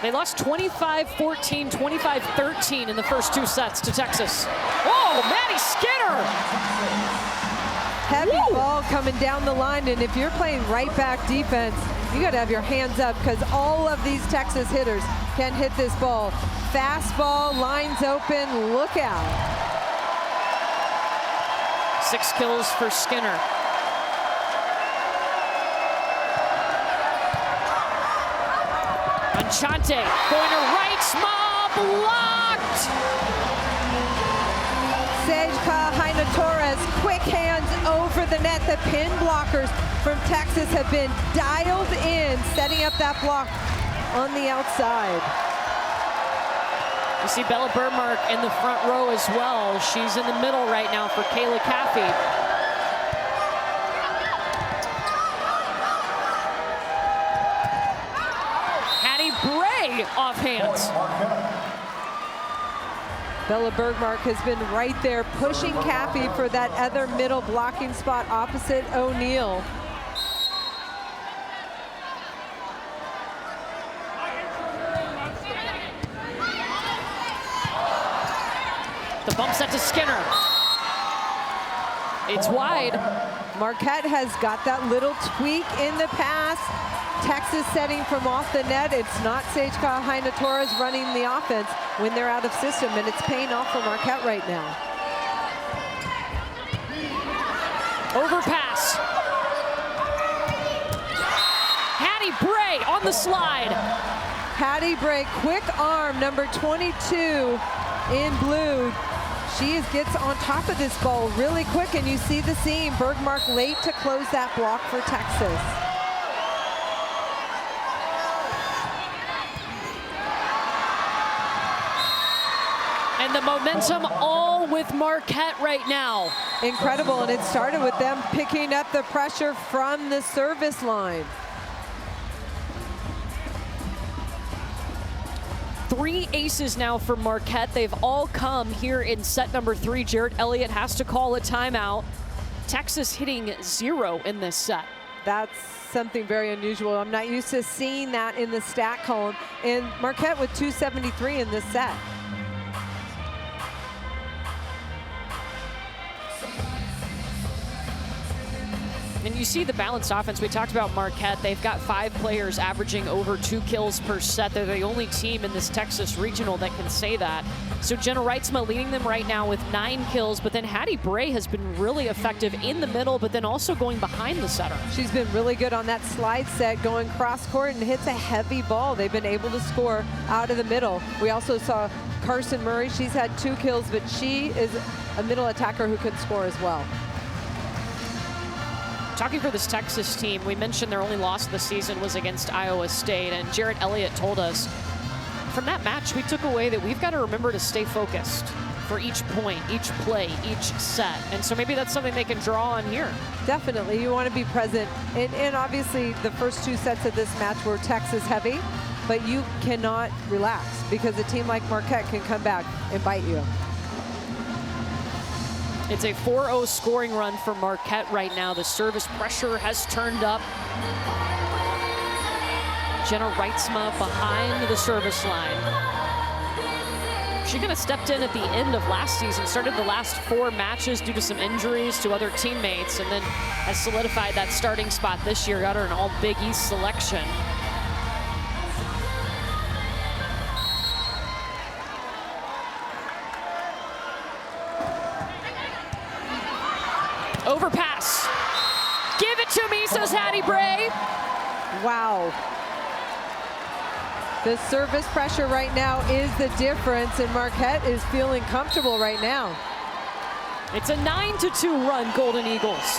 They lost 25-14, 25-13 in the first 2 sets to Texas. Oh, Maddie Skinner! Heavy ball coming down the line, and if you're playing right back defense, you got to have your hands up because all of these Texas hitters can hit this ball. Fastball, lines open, look out. 6 kills for Skinner. Enchante going to right, small, blocked. Sage Kahaina-Torres, quick hands over the net. The pin blockers from Texas have been dialed in, setting up that block on the outside. You see Bella Burmark in the front row as well. She's in the middle right now for Kayla Caffey. Bray off hands. Bella Bergmark has been right there pushing Caffey for that other middle blocking spot opposite O'Neal. The bump set to Skinner. It's wide. Marquette has got that little tweak in the pass. Texas setting from off the net. It's not Sage Kahaina-Torres running the offense when they're out of system, and it's paying off for Marquette right now. Overpass. Hattie Bray on the slide. Hattie Bray, quick arm, number 22 in blue. She gets on top of this ball really quick, and you see the seam. Bergmark late to close that block for Texas. And the momentum all with Marquette right now. Incredible, and it started with them picking up the pressure from the service line. 3 aces now for Marquette. They've all come here in set number 3. Jarrett Elliott has to call a timeout. Texas hitting 0 in this set. That's something very unusual. I'm not used to seeing that in the stat column. And Marquette with 273 in this set. And you see the balanced offense. We talked about Marquette. They've got 5 players averaging over 2 kills per set. They're the only team in this Texas regional that can say that. So Jenna Reitzma leading them right now with 9 kills, but then Hattie Bray has been really effective in the middle, but then also going behind the setter. She's been really good on that slide set, going cross court and hits a heavy ball. They've been able to score out of the middle. We also saw Carson Murray. She's had 2 kills, but she is a middle attacker who can score as well. Talking for this Texas team, we mentioned their only loss of the season was against Iowa State, and Jarrett Elliott told us from that match we took away that we've got to remember to stay focused for each point, each play, each set. And so maybe that's something they can draw on here. Definitely, you want to be present. And obviously the first 2 sets of this match were Texas heavy, but you cannot relax because a team like Marquette can come back and bite you. It's a 4-0 scoring run for Marquette right now. The service pressure has turned up. Jenna Reitzma behind the service line. She kind of stepped in at the end of last season, started the last 4 matches due to some injuries to other teammates, and then has solidified that starting spot this year, got her an all Big East selection. Overpass. Give it to me, says Hattie Bray. Wow. The service pressure right now is the difference, and Marquette is feeling comfortable right now. It's a 9-2 run, Golden Eagles.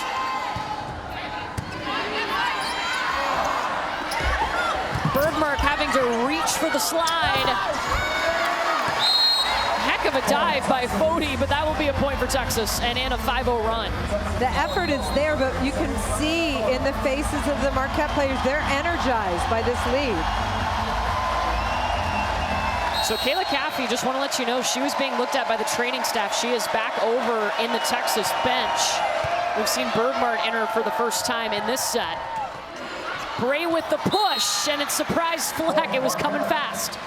Bergmark having to reach for the slide. Heck of a dive by Fody, but that will be a point for Texas and a 5-0 run. The effort is there, but you can see in the faces of the Marquette players, they're energized by this lead. So Kayla Caffey, just want to let you know, she was being looked at by the training staff. She is back over in the Texas bench. We've seen Bergmark enter for the first time in this set. Bray with the push, and it's surprise fleck. It was coming fast.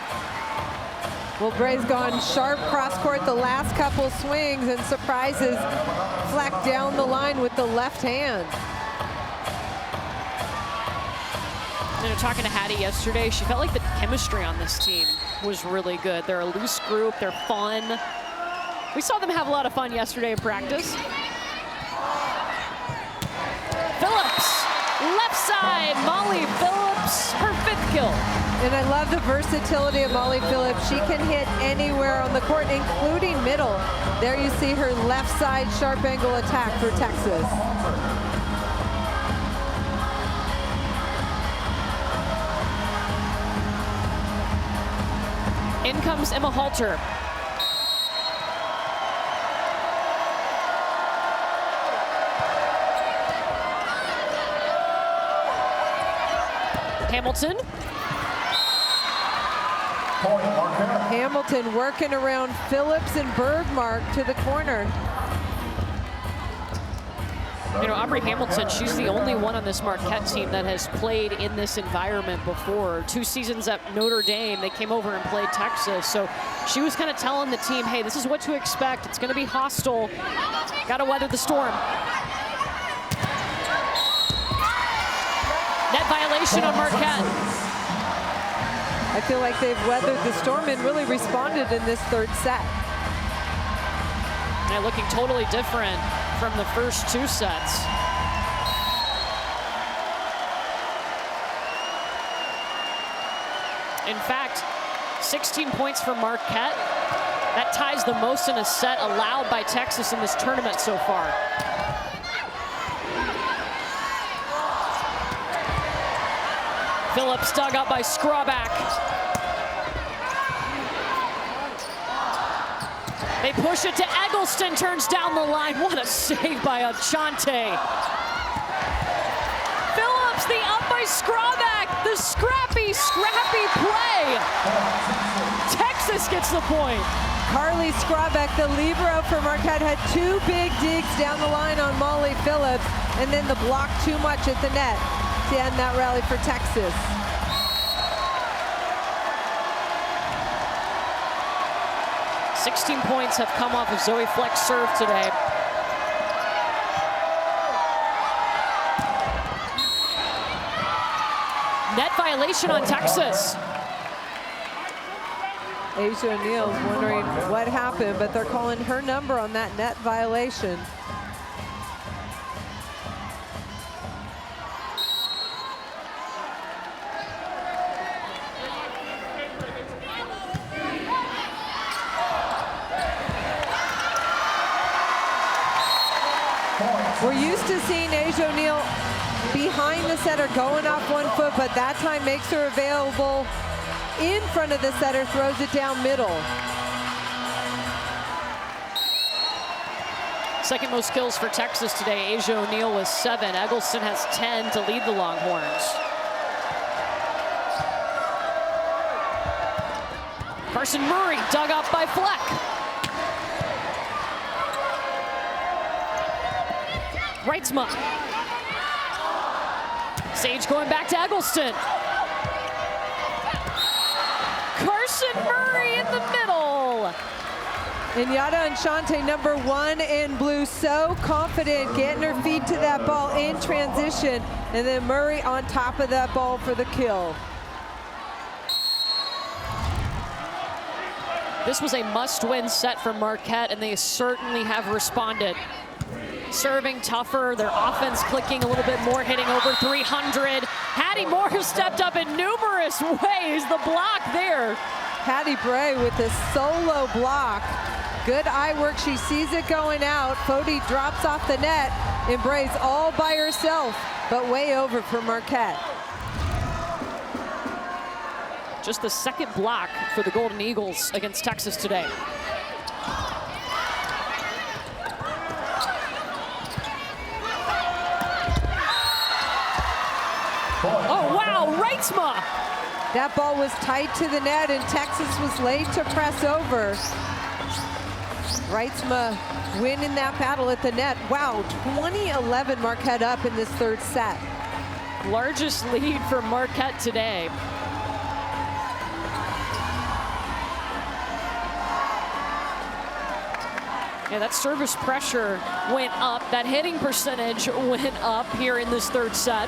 Well, Bray's gone sharp cross court the last couple swings and surprises Fleck down the line with the left hand. You know, talking to Hattie yesterday, she felt like the chemistry on this team was really good. They're a loose group, they're fun. We saw them have a lot of fun yesterday in practice. Phillips, left side, Molly Phillips, her 5th kill. And I love the versatility of Molly Phillips. She can hit anywhere on the court, including middle. There you see her left side sharp angle attack for Texas. In comes Emma Halter. Hamilton. Point, Marquette. Hamilton working around Phillips and Bergmark to the corner. You know, Aubrey Hamilton, she's the only one on this Marquette team that has played in this environment before. 2 seasons at Notre Dame, they came over and played Texas. So she was kind of telling the team, hey, this is what to expect. It's going to be hostile. Got to weather the storm. Net violation on Marquette. I feel like they've weathered the storm and really responded in this 3rd set. And looking totally different from the first 2 sets. In fact, 16 points for Marquette. That ties the most in a set allowed by Texas in this tournament so far. Phillips dug up by Skrawback. They push it to Eggleston, turns down the line. What a save by Achante. Phillips, the up by Skrawback. The scrappy play. Texas gets the point. Carly Skrawback, the libero for Marquette, had 2 big digs down the line on Molly Phillips, and then the block too much at the net to end that rally for Texas. $16 points have come off of Zoe Fleck's serve today. Net violation on Texas. Asia O'Neal's wondering what happened, but they're calling her number on that net violation. We're used to seeing Asia O'Neal behind the setter going off 1 foot, but that time makes her available in front of the setter, throws it down middle. Second most kills for Texas today. Asia O'Neal with 7. Eggleston has 10 to lead the Longhorns. Carson Murray dug up by Fleck. Reitzma. Sage going back to Eggleston. Carson Murray in the middle. Inyata Nshante, number 1 in blue, so confident getting her feet to that ball in transition. And then Murray on top of that ball for the kill. This was a must-win set for Marquette, and they certainly have responded. Serving tougher, their offense clicking a little bit more, hitting over 300. Hattie Moore stepped up in numerous ways. The block there. Hattie Bray with this solo block. Good eye work, she sees it going out. Fody drops off the net, and Bray's all by herself, but way over for Marquette. Just the second block for the Golden Eagles against Texas today. Oh, wow, Reitzma. That ball was tight to the net, and Texas was late to press over. Reitzma winning that battle at the net. Wow, 20-11 Marquette up in this third set. Largest lead for Marquette today. Yeah, that service pressure went up. That hitting percentage went up here in this third set.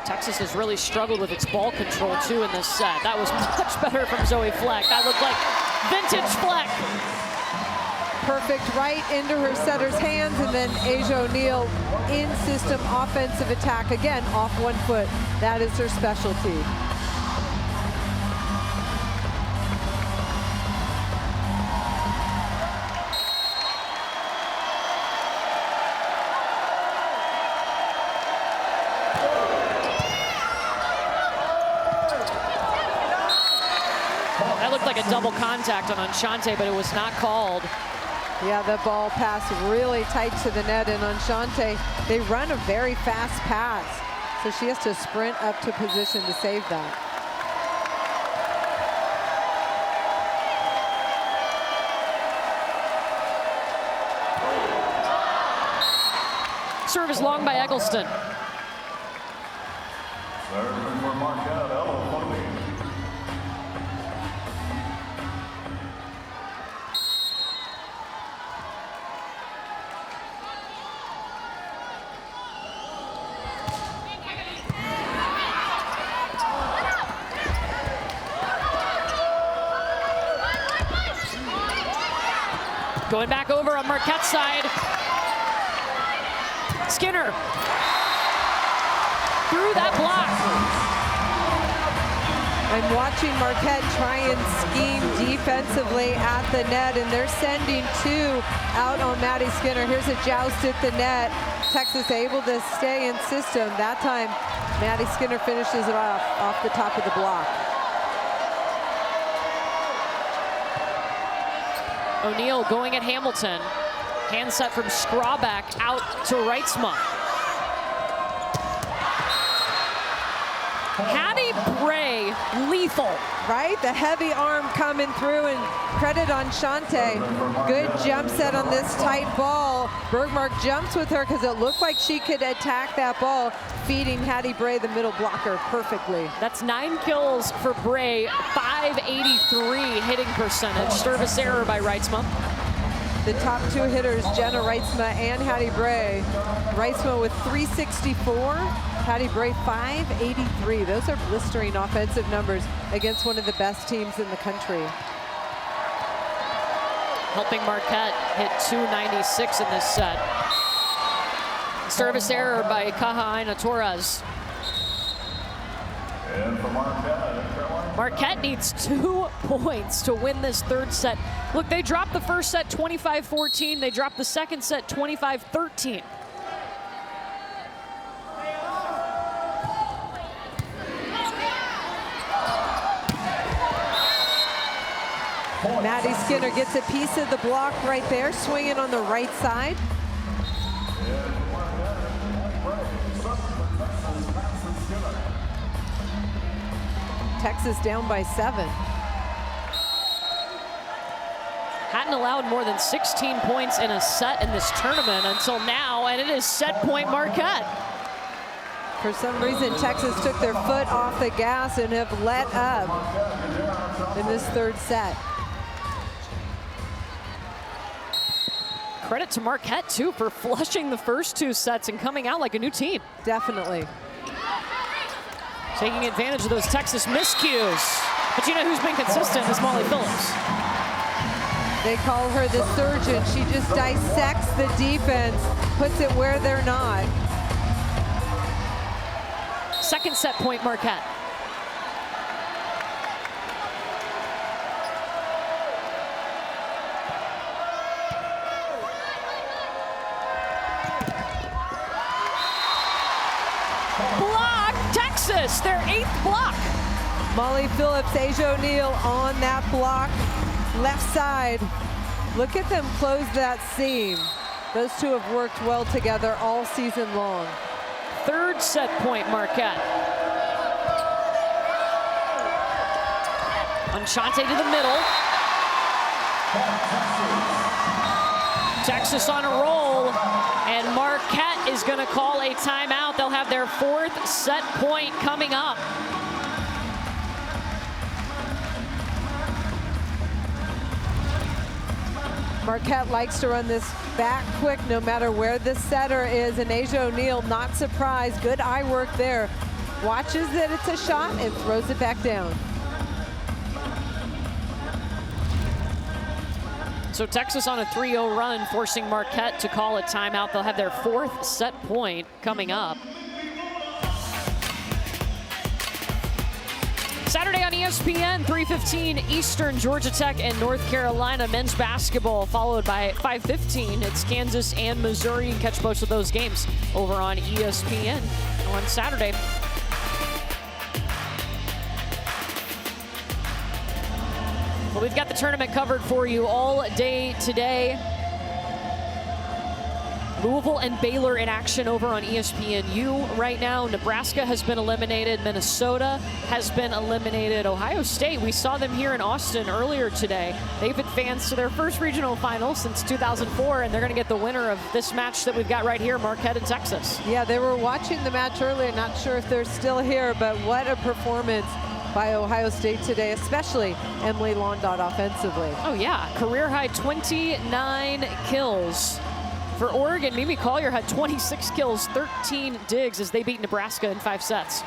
Texas has really struggled with its ball control too in this set. That was much better from Zoe Fleck. That looked like vintage Fleck. Perfect right into her setter's hands, and then Asia O'Neal in system offensive attack. Again, off 1 foot. That is her specialty. That looked like a double contact on Nshante, but it was not called. Yeah, the ball passed really tight to the net, and Nshante, they run a very fast pass, so she has to sprint up to position to save that. Serve is long by Eggleston. Serving for Marquette, Ella Fody. Going back over on Marquette's side. Skinner. Through that block. I'm watching Marquette try and scheme defensively at the net, and they're sending 2 out on Maddie Skinner. Here's a joust at the net. Texas able to stay in system. That time, Maddie Skinner finishes it off the top of the block. O'Neal going at Hamilton. Hand set from Strawback out to Reitzma. Hattie Bray, lethal. Right, the heavy arm coming through, and credit on Nshante. Good jump set on this tight ball. Bergmark jumps with her because it looked like she could attack that ball, feeding Hattie Bray the middle blocker perfectly. That's 9 kills for Bray, 583 hitting percentage. Service error by Reitzma. The top two hitters, Jenna Reitzma and Hattie Bray. Reitzma with 364, Hattie Bray 583. Those are blistering offensive numbers against one of the best teams in the country. Helping Marquette hit 296 in this set. Service error by Kahaina Torres. And for Marquette, Marquette needs 2 points to win this third set. Look, they dropped the first set 25-14. They dropped the second set 25-13. Maddie Skinner gets a piece of the block right there, swinging on the right side. Texas down by 7. Hadn't allowed more than 16 points in a set in this tournament until now, and it is set point Marquette. For some reason, Texas took their foot off the gas and have let up in this third set. Credit to Marquette, too, for flushing the first 2 sets and coming out like a new team. Definitely. Taking advantage of those Texas miscues. But you know who's been consistent is Molly Phillips. They call her the surgeon. She just dissects the defense, puts it where they're not. Second set point Marquette. Block, Texas, their 8th block. Molly Phillips, Asia O'Neal on that block, left side. Look at them close that seam. Those two have worked well together all season long. Third set point Marquette. Enchante to the middle. Texas on a roll, and Marquette is going to call a timeout. They'll have their 4th set point coming up. Marquette likes to run this back quick no matter where the setter is, and Asia O'Neal not surprised. Good eye work there. Watches that it's a shot and throws it back down. So Texas on a 3-0 run, forcing Marquette to call a timeout. They'll have their 4th set point coming up. Saturday on ESPN, 3:15 Eastern, Georgia Tech and North Carolina men's basketball, followed by 5:15. It's Kansas and Missouri. You can catch both of those games over on ESPN on Saturday. Well, we've got the tournament covered for you all day today. Louisville and Baylor in action over on ESPNU right now. Nebraska has been eliminated. Minnesota has been eliminated. Ohio State, we saw them here in Austin earlier today. They've advanced to their first regional final since 2004, and they're going to get the winner of this match that we've got right here, Marquette and Texas. Yeah, they were watching the match earlier. Not sure if they're still here, but what a performance by Ohio State today, especially Emily Londot offensively. Oh yeah, career high 29 kills. For Oregon, Mimi Collier had 26 kills, 13 digs as they beat Nebraska in 5 sets.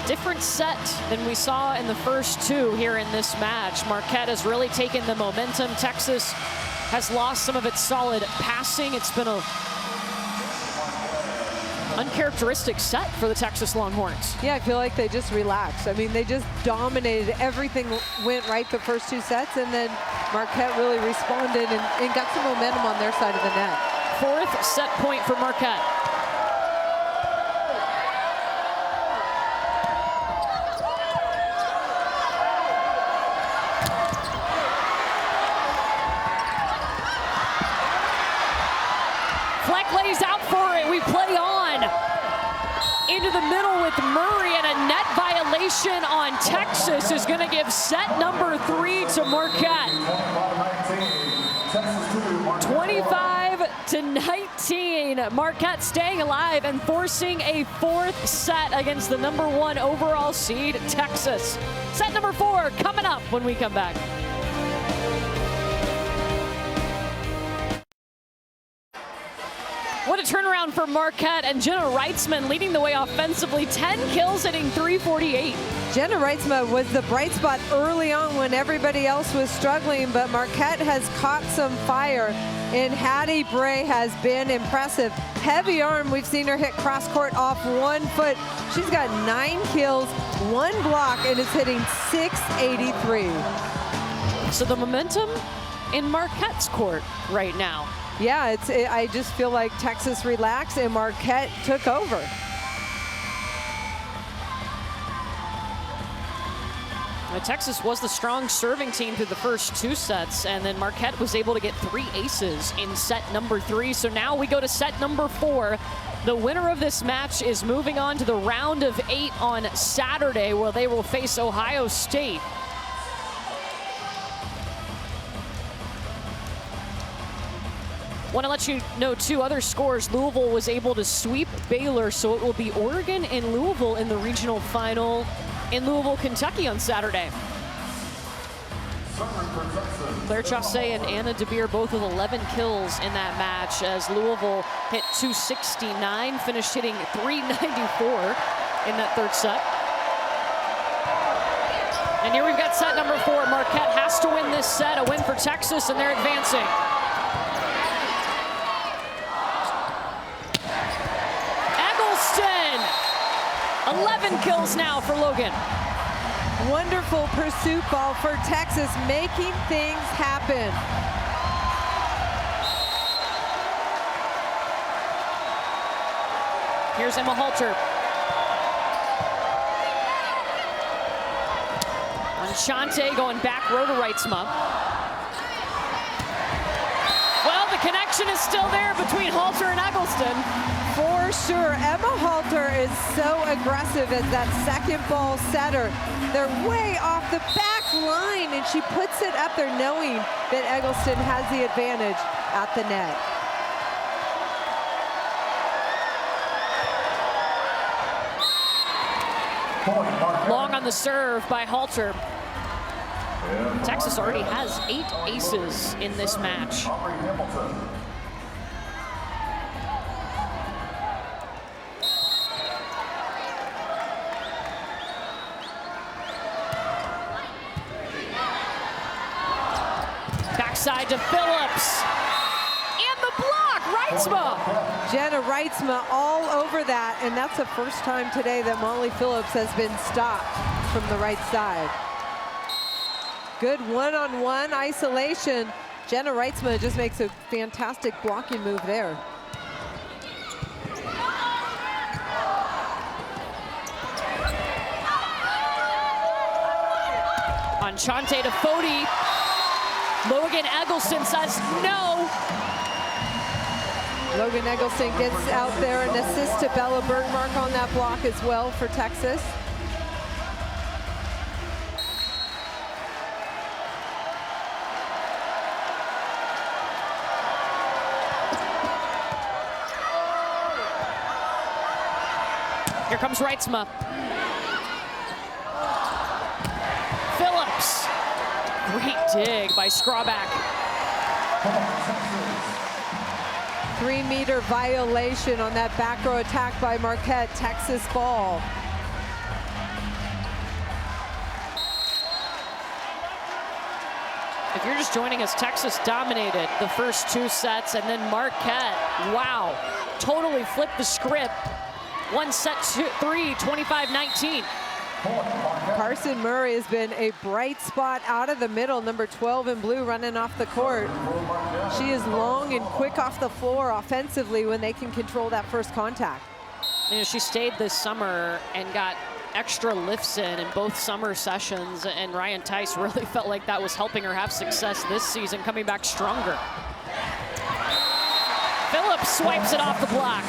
Different set than we saw in the first 2 here in this match. Marquette has really taken the momentum. Texas has lost some of its solid passing. It's been a uncharacteristic set for the Texas Longhorns. Yeah, I feel like they just relaxed. I mean, they just dominated. Everything went right the first 2 sets, and then Marquette really responded and got some momentum on their side of the net. 4th set point for Marquette. Fleck lays out for it. We play on. Into the middle with Murray, and a net violation on Texas is going to give set number 3 to Marquette. 25 21-19. Marquette staying alive and forcing a fourth set against the #1 overall seed, Texas. Set number 4 coming up when we come back. What a turnaround for Marquette, and Jenna Reitzman leading the way offensively. 10 kills, hitting .348. Jenna Reitzma was the bright spot early on when everybody else was struggling, but Marquette has caught some fire, and Hattie Bray has been impressive. Heavy arm, we've seen her hit cross court off 1 foot. She's got 9 kills, 1 block, and is hitting .683. So the momentum in Marquette's court right now. Yeah, I just feel like Texas relaxed and Marquette took over. Texas was the strong serving team through the first 2 sets, and then Marquette was able to get 3 aces in set number 3. So now we go to set number 4. The winner of this match is moving on to the round of 8 on Saturday, where they will face Ohio State. Want to let you know 2 other scores. Louisville was able to sweep Baylor, so it will be Oregon and Louisville in the regional final in Louisville, Kentucky on Saturday. Claire Chaussee and Anna DeBeer both with 11 kills in that match, as Louisville hit .269, finished hitting .394 in that 3rd set. And here we've got set number 4. Marquette has to win this set, a win for Texas, and they're advancing. Eggleston, 11 kills now for Logan. Wonderful pursuit ball for Texas, making things happen. Here's Emma Halter. Enchante going back row to Reitzma. Well, the connection is still there between Halter and Eggleston. For sure, Emma Halter is so aggressive as that second ball setter. They're way off the back line, and she puts it up there knowing that Eggleston has the advantage at the net. Long on the serve by Halter. Texas already has 8 aces in this match. Backside to Phillips. And the block, Reitzma. Jenna Reitzma all over that, and that's the first time today that Molly Phillips has been stopped from the right side. Good one-on-one isolation. Jenna Reitzma just makes a fantastic blocking move there. Enchante to Foti. Logan Eggleston says no. Logan Eggleston gets out there and assists to Bella Bergmark on that block as well for Texas. Here comes Reitzma. Phillips. Great dig by Scrawback. 3-meter violation on that back row attack by Marquette. Texas ball. If you're just joining us, Texas dominated the first 2 sets, and then Marquette, wow, totally flipped the script. 1 set 3, 25-19. Carson Murray has been a bright spot out of the middle, number 12 in blue, running off the court. She is long and quick off the floor offensively when they can control that first contact. You know, she stayed this summer and got extra lifts in both summer sessions, and Ryan Tice really felt like that was helping her have success this season, coming back stronger. Phillips swipes it off the block.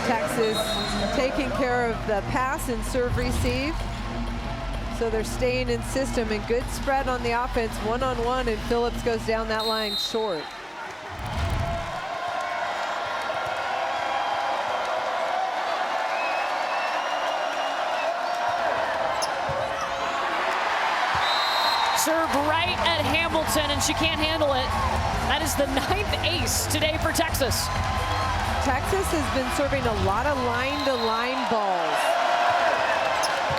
Texas taking care of the pass and serve receive. So they're staying in system, and good spread on the offense, one-on-one, and Phillips goes down that line short. serve right at Hamilton, and she can't handle it. That is the 9th ace today for Texas. Texas has been serving a lot of line-to-line balls,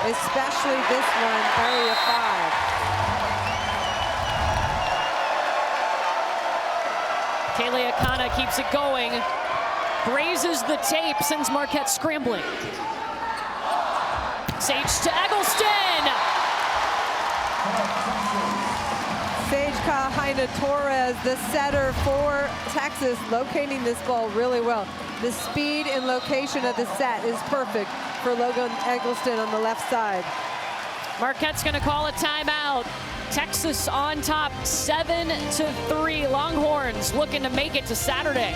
especially this one, area 5. Kaylee Akana keeps it going, grazes the tape, sends Marquette scrambling. Sage to Eggleston. Sage Kahaina-Torres, the setter for Texas, locating this ball really well. The speed and location of the set is perfect for Logan Eggleston on the left side. Marquette's going to call a timeout. Texas on top, 7-3. Longhorns looking to make it to Saturday.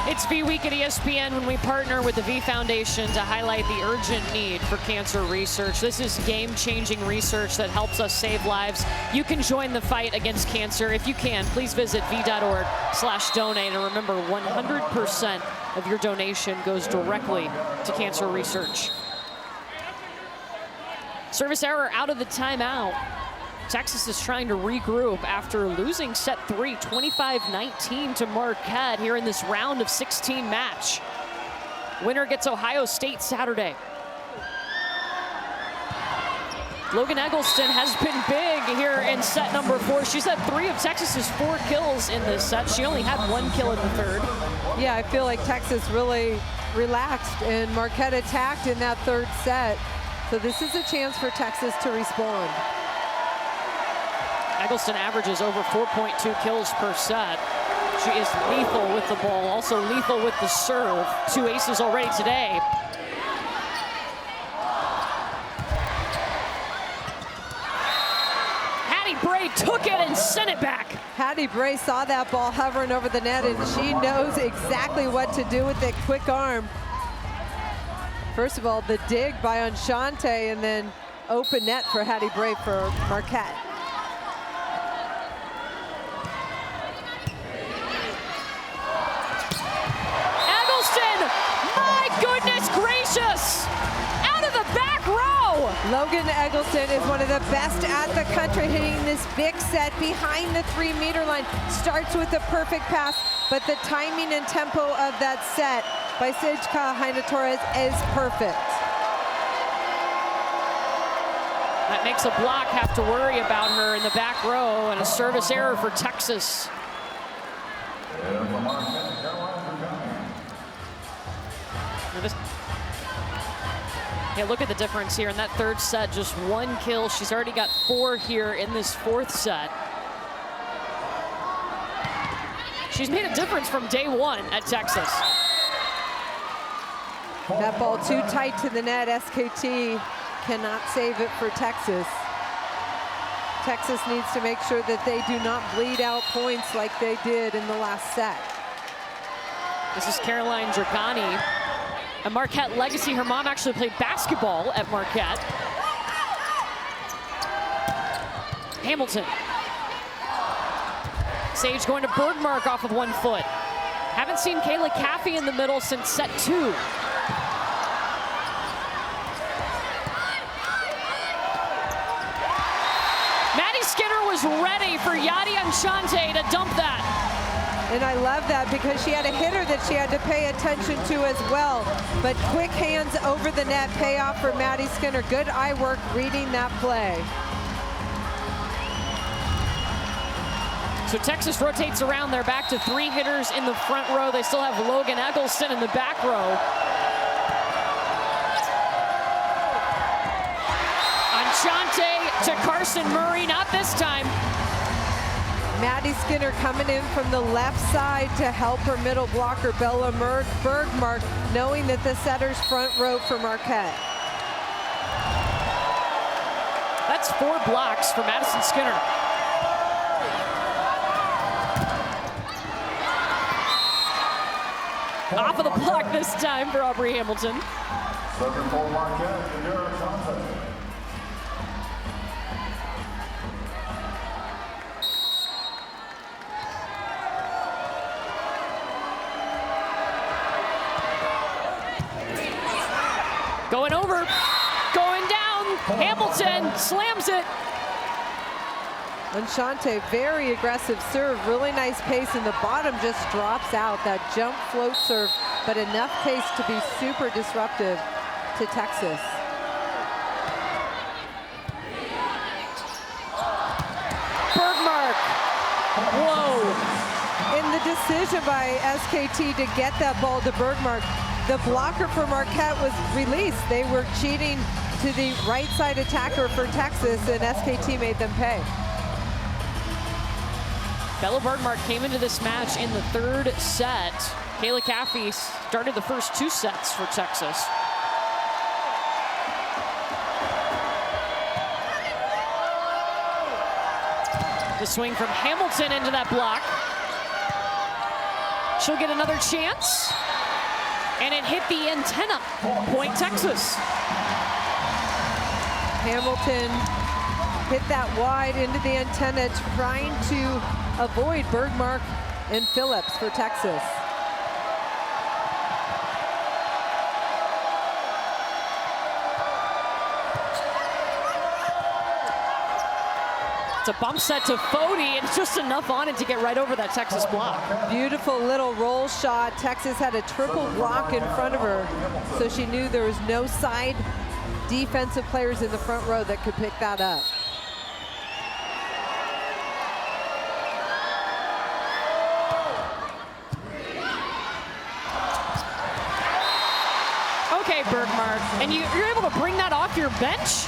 It's V Week at ESPN when we partner with the V Foundation to highlight the urgent need for cancer research. This is game-changing research that helps us save lives. You can join the fight against cancer. If you can, please visit v.org/donate. And remember, 100% of your donation goes directly to cancer research. Service error out of the timeout. Texas is trying to regroup after losing set 3, 25-19 to Marquette here in this round of 16 match. Winner gets Ohio State Saturday. Logan Eggleston has been big here in set number 4. She's had 3 of Texas's 4 kills in this set. She only had 1 kill in the 3rd. Yeah, I feel like Texas really relaxed and Marquette attacked in that 3rd set. So this is a chance for Texas to respond. Eggleston averages over 4.2 kills per set. She is lethal with the ball, also lethal with the serve. 2 aces already today. Hattie Bray took it and sent it back. Hattie Bray saw that ball hovering over the net, and she knows exactly what to do with that quick arm. First of all, the dig by Enchante, and then open net for Hattie Bray for Marquette. Out of the back row. Logan Eggleston is one of the best at the country, hitting this big set behind the 3-meter line. Starts with a perfect pass, but the timing and tempo of that set by Sage Kahaina-Torres is perfect. That makes a block have to worry about her in the back row, and a service error for Texas. Yeah, look at the difference here. In that 3rd set, just 1 kill. She's already got 4 here in this 4th set. She's made a difference from day 1 at Texas. That ball too tight to the net. SKT cannot save it for Texas. Texas needs to make sure that they do not bleed out points like they did in the last set. This is Caroline Dragani, a Marquette legacy. Her mom actually played basketball at Marquette. Hamilton. Sage going to Bergmark off of 1 foot. Haven't seen Kayla Caffey in the middle since set 2. Maddie Skinner was ready for Yadi Enchante to dump that. And I love that because she had a hitter that she had to pay attention to as well. But quick hands over the net pay off for Maddie Skinner. Good eye work reading that play. So Texas rotates around. They're back to 3 hitters in the front row. They still have Logan Eggleston in the back row. Enchante to Carson Murray, not this time. Maddie Skinner coming in from the left side to help her middle blocker, Bella Bergmark, knowing that the setter's front row for Marquette. That's 4 blocks for Madison Skinner. Off of the block this time for Aubrey Hamilton. Second for Marquette, Enchante. Going over, going down. Hamilton slams it. Enchante, very aggressive serve, really nice pace, and the bottom just drops out. That jump float serve, but enough pace to be super disruptive to Texas. Bergmark. Whoa. In the decision by SKT to get that ball to Bergmark, the blocker for Marquette was released. They were cheating to the right side attacker for Texas, and SKT made them pay. Bella Bergmark came into this match in the third set. Kayla Caffey started the first 2 sets for Texas. The swing from Hamilton into that block. She'll get another chance. And it hit the antenna. Point Texas. Hamilton hit that wide into the antenna, trying to avoid Bergmark and Phillips for Texas. It's a bump set to Fody, and it's just enough on it to get right over that Texas block. Beautiful little roll shot. Texas had a triple block in front of her, so she knew there was no side defensive players in the front row that could pick that up. Okay, Bergmark, and you're able to bring that off your bench?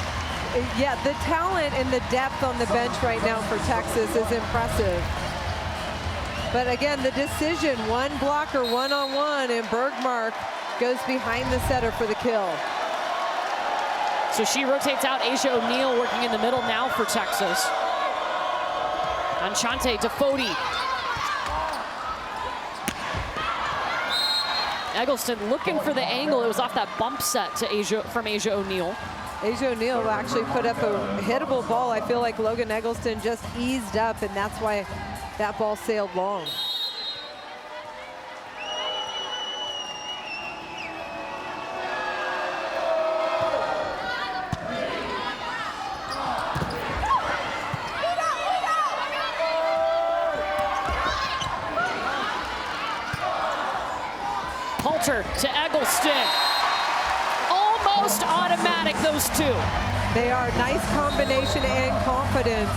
Yeah, the talent and the depth on the bench right now for Texas is impressive. But again, the decision, one blocker, one-on-one, and Bergmark goes behind the setter for the kill. So she rotates out. Asia O'Neal working in the middle now for Texas. Enchante to Fody. Eggleston looking for the angle. It was off that bump set to from Asia O'Neal. Asia O'Neal actually put up a hittable ball. I feel like Logan Eggleston just eased up, and that's why that ball sailed long. Halter to Eggleston. Almost automatic, those two. They are nice combination and confidence.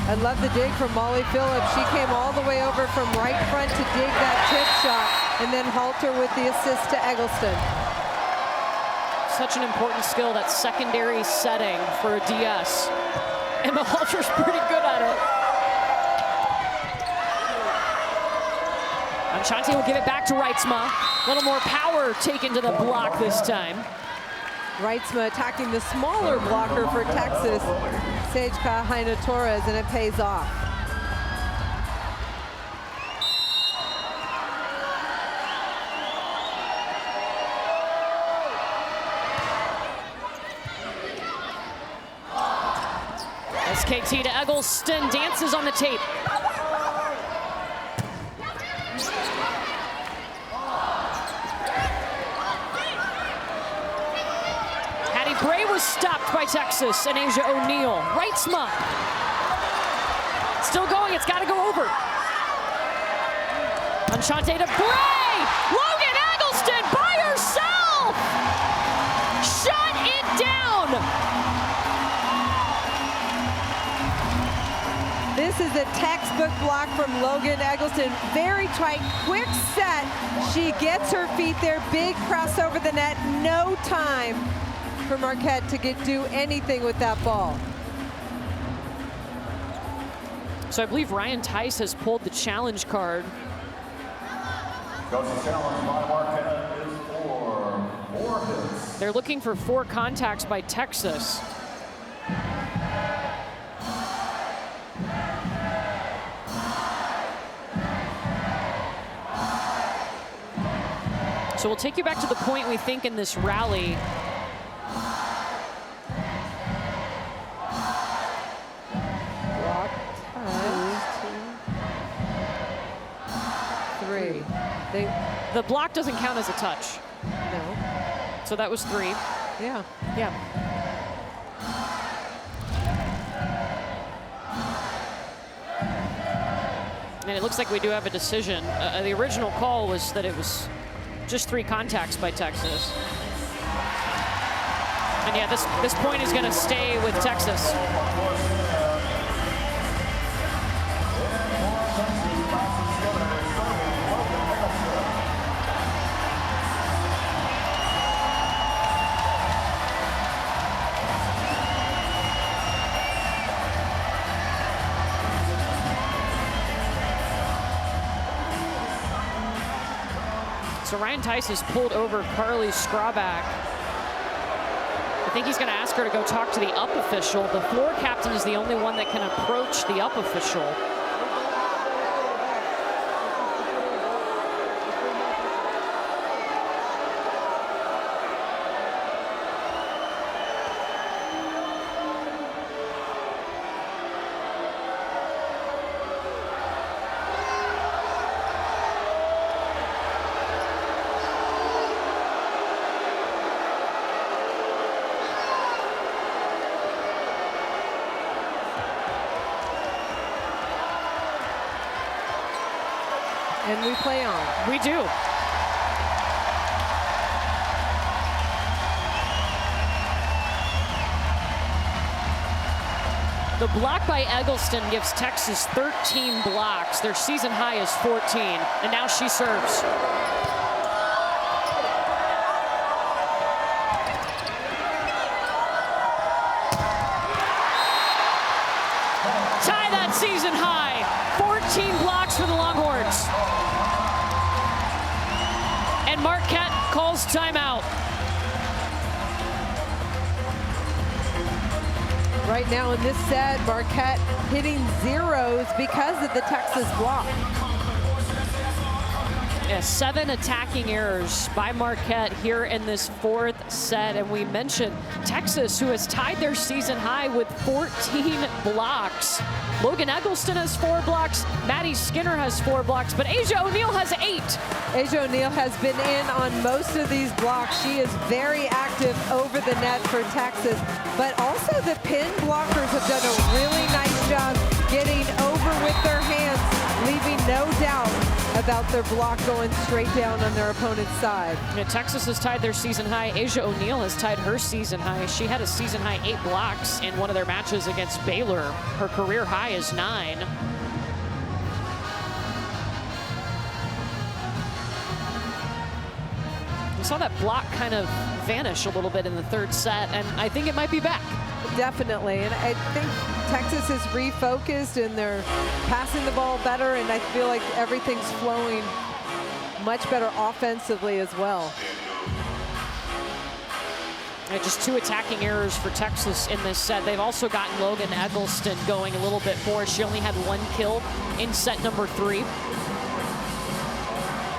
I love the dig from Molly Phillips. She came all the way over from right front to dig that tip shot, and then Halter with the assist to Eggleston. Such an important skill, that secondary setting for a DS. Emma Halter's pretty good at it. Enchante will give it back to Reitzma. A little more power taken to the block this time. Reitzma attacking the smaller blocker for Texas, Sage Kahaina Torres, and it pays off. SKT to Eggleston, dances on the tape. Bray was stopped by Texas and Asia O'Neal. Reitzma. Still going, it's gotta go over. Enchante to Bray! Logan Eggleston by herself! Shut it down! This is a textbook block from Logan Eggleston. Very tight, quick set. She gets her feet there, big press over the net, no time for Marquette to do anything with that ball. So I believe Ryan Tice has pulled the challenge card. Coach's challenge by Marquette is for 4 hits. They're looking for 4 contacts by Texas. So we'll take you back to the point we think in this rally. 3. The block doesn't count as a touch. No. So that was 3. Yeah. Yeah. And it looks like we do have a decision. The original call was that it was just 3 contacts by Texas. And yeah, this point is going to stay with Texas. So Ryan Tice has pulled over Carly Scrabach. I think he's going to ask her to go talk to the up official. The floor captain is the only one that can approach the up official. And we play on. We do. The block by Eggleston gives Texas 13 blocks. Their season high is 14. And now she serves. Tie that season high. 14 blocks for the Longhorns. And Marquette calls timeout. Right now in this set, Marquette hitting zeros because of the Texas block. Yeah, 7 attacking errors by Marquette here in this 4th set. And we mentioned Texas, who has tied their season high with 14 blocks. Logan Eggleston has 4 blocks. Maddie Skinner has 4 blocks, but Asia O'Neal has 8. Asia O'Neal has been in on most of these blocks. She is very active over the net for Texas, but also the pin blockers have done a really nice job getting over with their hands, leaving no doubt about their block going straight down on their opponent's side. Yeah, Texas has tied their season high. Asia O'Neal has tied her season high. She had a season high 8 blocks in one of their matches against Baylor. Her career high is 9. We saw that block kind of vanish a little bit in the 3rd set, and I think it might be back. Definitely, and I think Texas is refocused and they're passing the ball better, and I feel like everything's flowing much better offensively as well. Yeah, just 2 attacking errors for Texas in this set. They've also gotten Logan Eggleston going a little bit more. She only had 1 kill in set number 3.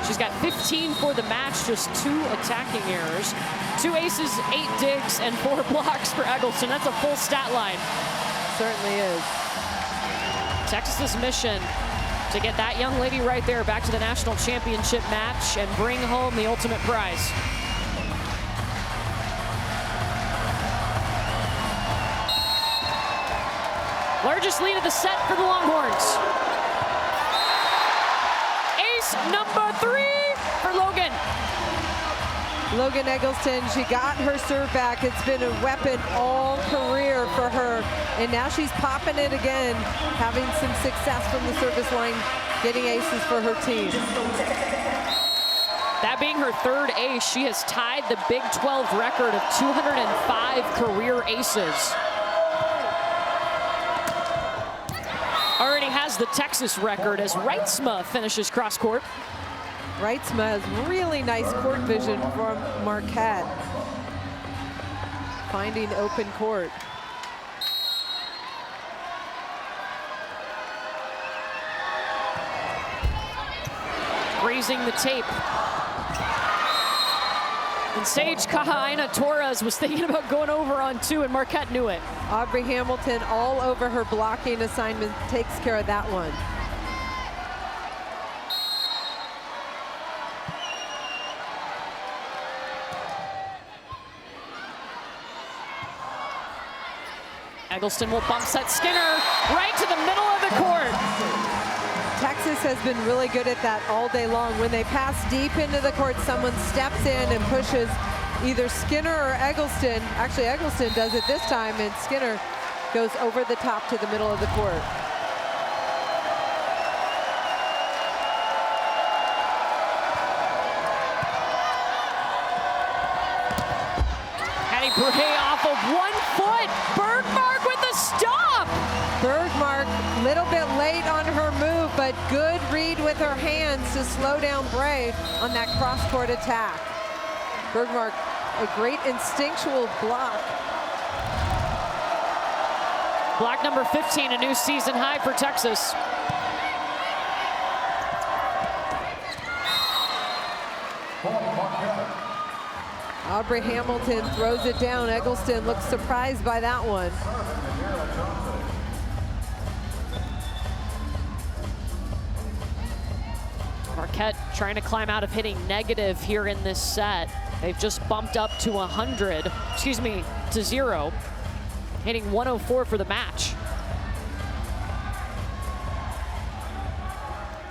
She's got 15 for the match, just 2 attacking errors. 2 aces, 8 digs, and 4 blocks for Eggleston. That's a full stat line. Certainly is. Texas's mission to get that young lady right there back to the national championship match and bring home the ultimate prize. Largest lead of the set for the Longhorns. Ace number 3 for Logan. Logan Eggleston, she got her serve back. It's been a weapon all career for her. And now she's popping it again, having some success from the service line, getting aces for her team. That being her 3rd ace, she has tied the Big 12 record of 205 career aces. Already has the Texas record as Reitzma finishes cross court. Reitzma has really nice court vision from Marquette. Finding open court. Grazing the tape. And Sage Kahaina Torres was thinking about going over on 2, and Marquette knew it. Aubrey Hamilton all over her blocking assignment, takes care of that one. Eggleston will bump set Skinner right to the middle of the court. Texas has been really good at that all day long. When they pass deep into the court, someone steps in and pushes either Skinner or Eggleston. Actually, Eggleston does it this time, and Skinner goes over the top to the middle of the court. Bray off of 1 foot. Bergmark with the stop. Bergmark, little bit late on her move, but good read with her hands to slow down Bray on that cross-court attack. Bergmark, a great instinctual block. Block number 15, a new season high for Texas. Aubrey Hamilton throws it down. Eggleston looks surprised by that one. Marquette trying to climb out of hitting negative here in this set. They've just bumped up to 100, excuse me, to 0, hitting 104 for the match.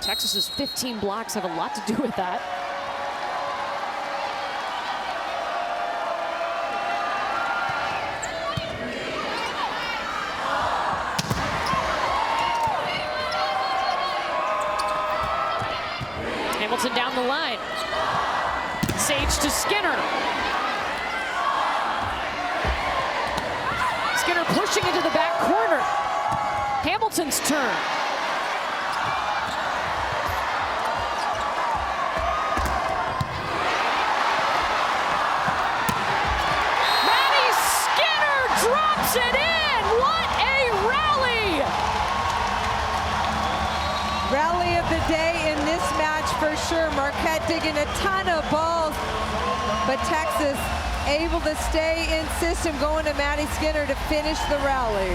Texas's 15 blocks have a lot to do with that. Hamilton down the line. Sage to Skinner. Skinner pushing into the back corner. Hamilton's turn. Maddie Skinner drops it in. What a rally! Rally of the day in this match for sure. Marquette digging a ton of balls, but Texas able to stay in system, going to Maddie Skinner to finish the rally.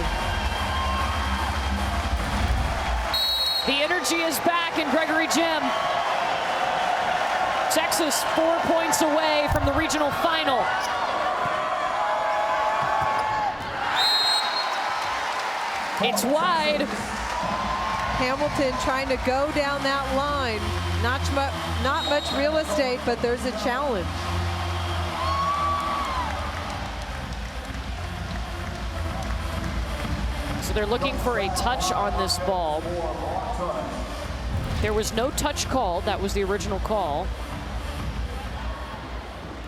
The energy is back in Gregory Gym. Texas 4 points away from the regional final. It's wide. Hamilton trying to go down that line. Not much real estate, but there's a challenge. So they're looking for a touch on this ball. There was no touch called. That was the original call.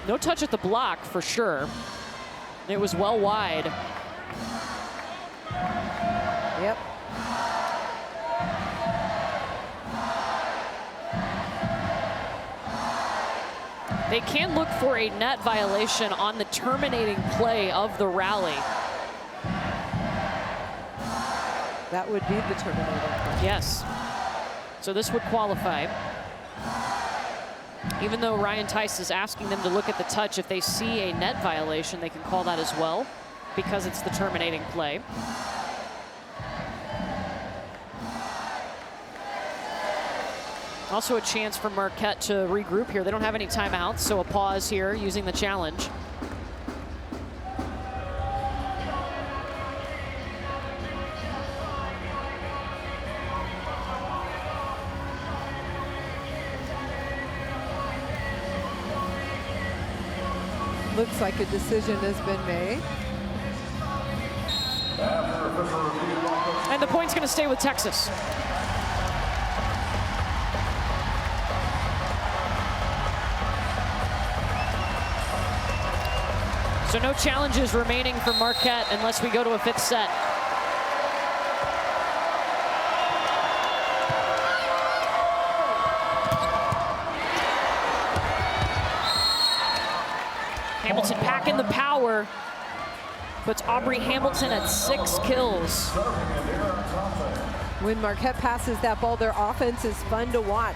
No touch at the block for sure. It was well wide. Yep. They can look for a net violation on the terminating play of the rally. That would be the terminating play. Yes. So this would qualify. Even though Ryan Tice is asking them to look at the touch, if they see a net violation, they can call that as well because it's the terminating play. Also a chance for Marquette to regroup here. They don't have any timeouts, so a pause here using the challenge. Looks like a decision has been made. And the point's going to stay with Texas. So no challenges remaining for Marquette unless we go to a 5th set. Hamilton packing the power, puts Aubrey Hamilton at 6 kills. When Marquette passes that ball, their offense is fun to watch.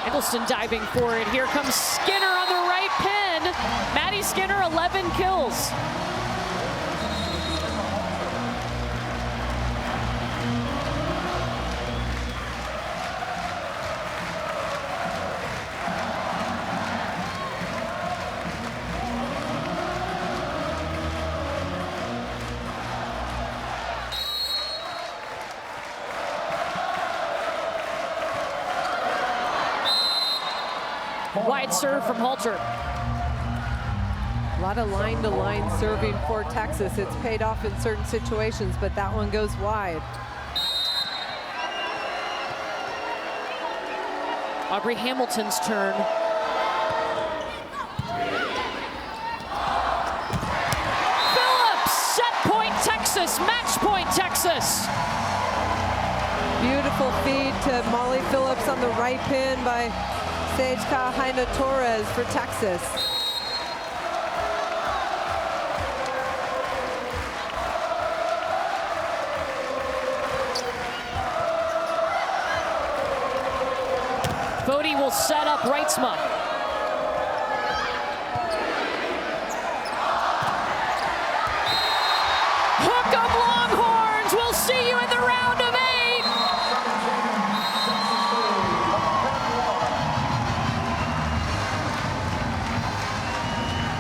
Eggleston diving for it. Here comes Skinner on the right pin. Maddie Skinner, 11 kills. Wide serve from Halter. A lot of line-to-line serving for Texas. It's paid off in certain situations, but that one goes wide. Aubrey Hamilton's turn. Phillips, set point Texas, match point Texas. Beautiful feed to Molly Phillips on the right pin by Sage Kahaina Torres for Texas. Fody will set up Reitzma. Hook 'em Longhorns. We'll see you in the round of 8.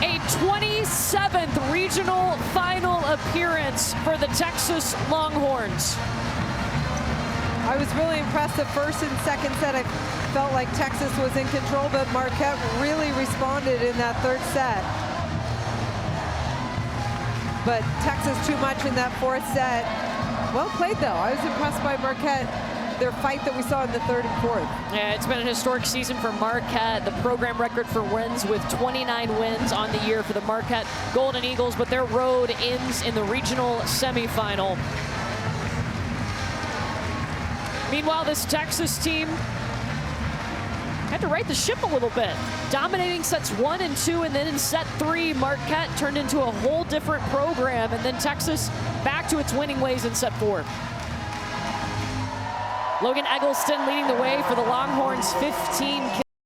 A 27th regional final appearance for the Texas Longhorns. I was really impressed the first and second set. I felt like Texas was in control, but Marquette really responded in that third set. But Texas too much in that fourth set. Well played though. I was impressed by Marquette, their fight that we saw in the third and fourth. Yeah, it's been an historic season for Marquette. The program record for wins with 29 wins on the year for the Marquette Golden Eagles, but their road ends in the regional semifinal. Meanwhile, this Texas team had to right the ship a little bit. Dominating sets 1 and 2, and then in set 3, Marquette turned into a whole different program, and then Texas back to its winning ways in set 4. Logan Eggleston leading the way for the Longhorns, 15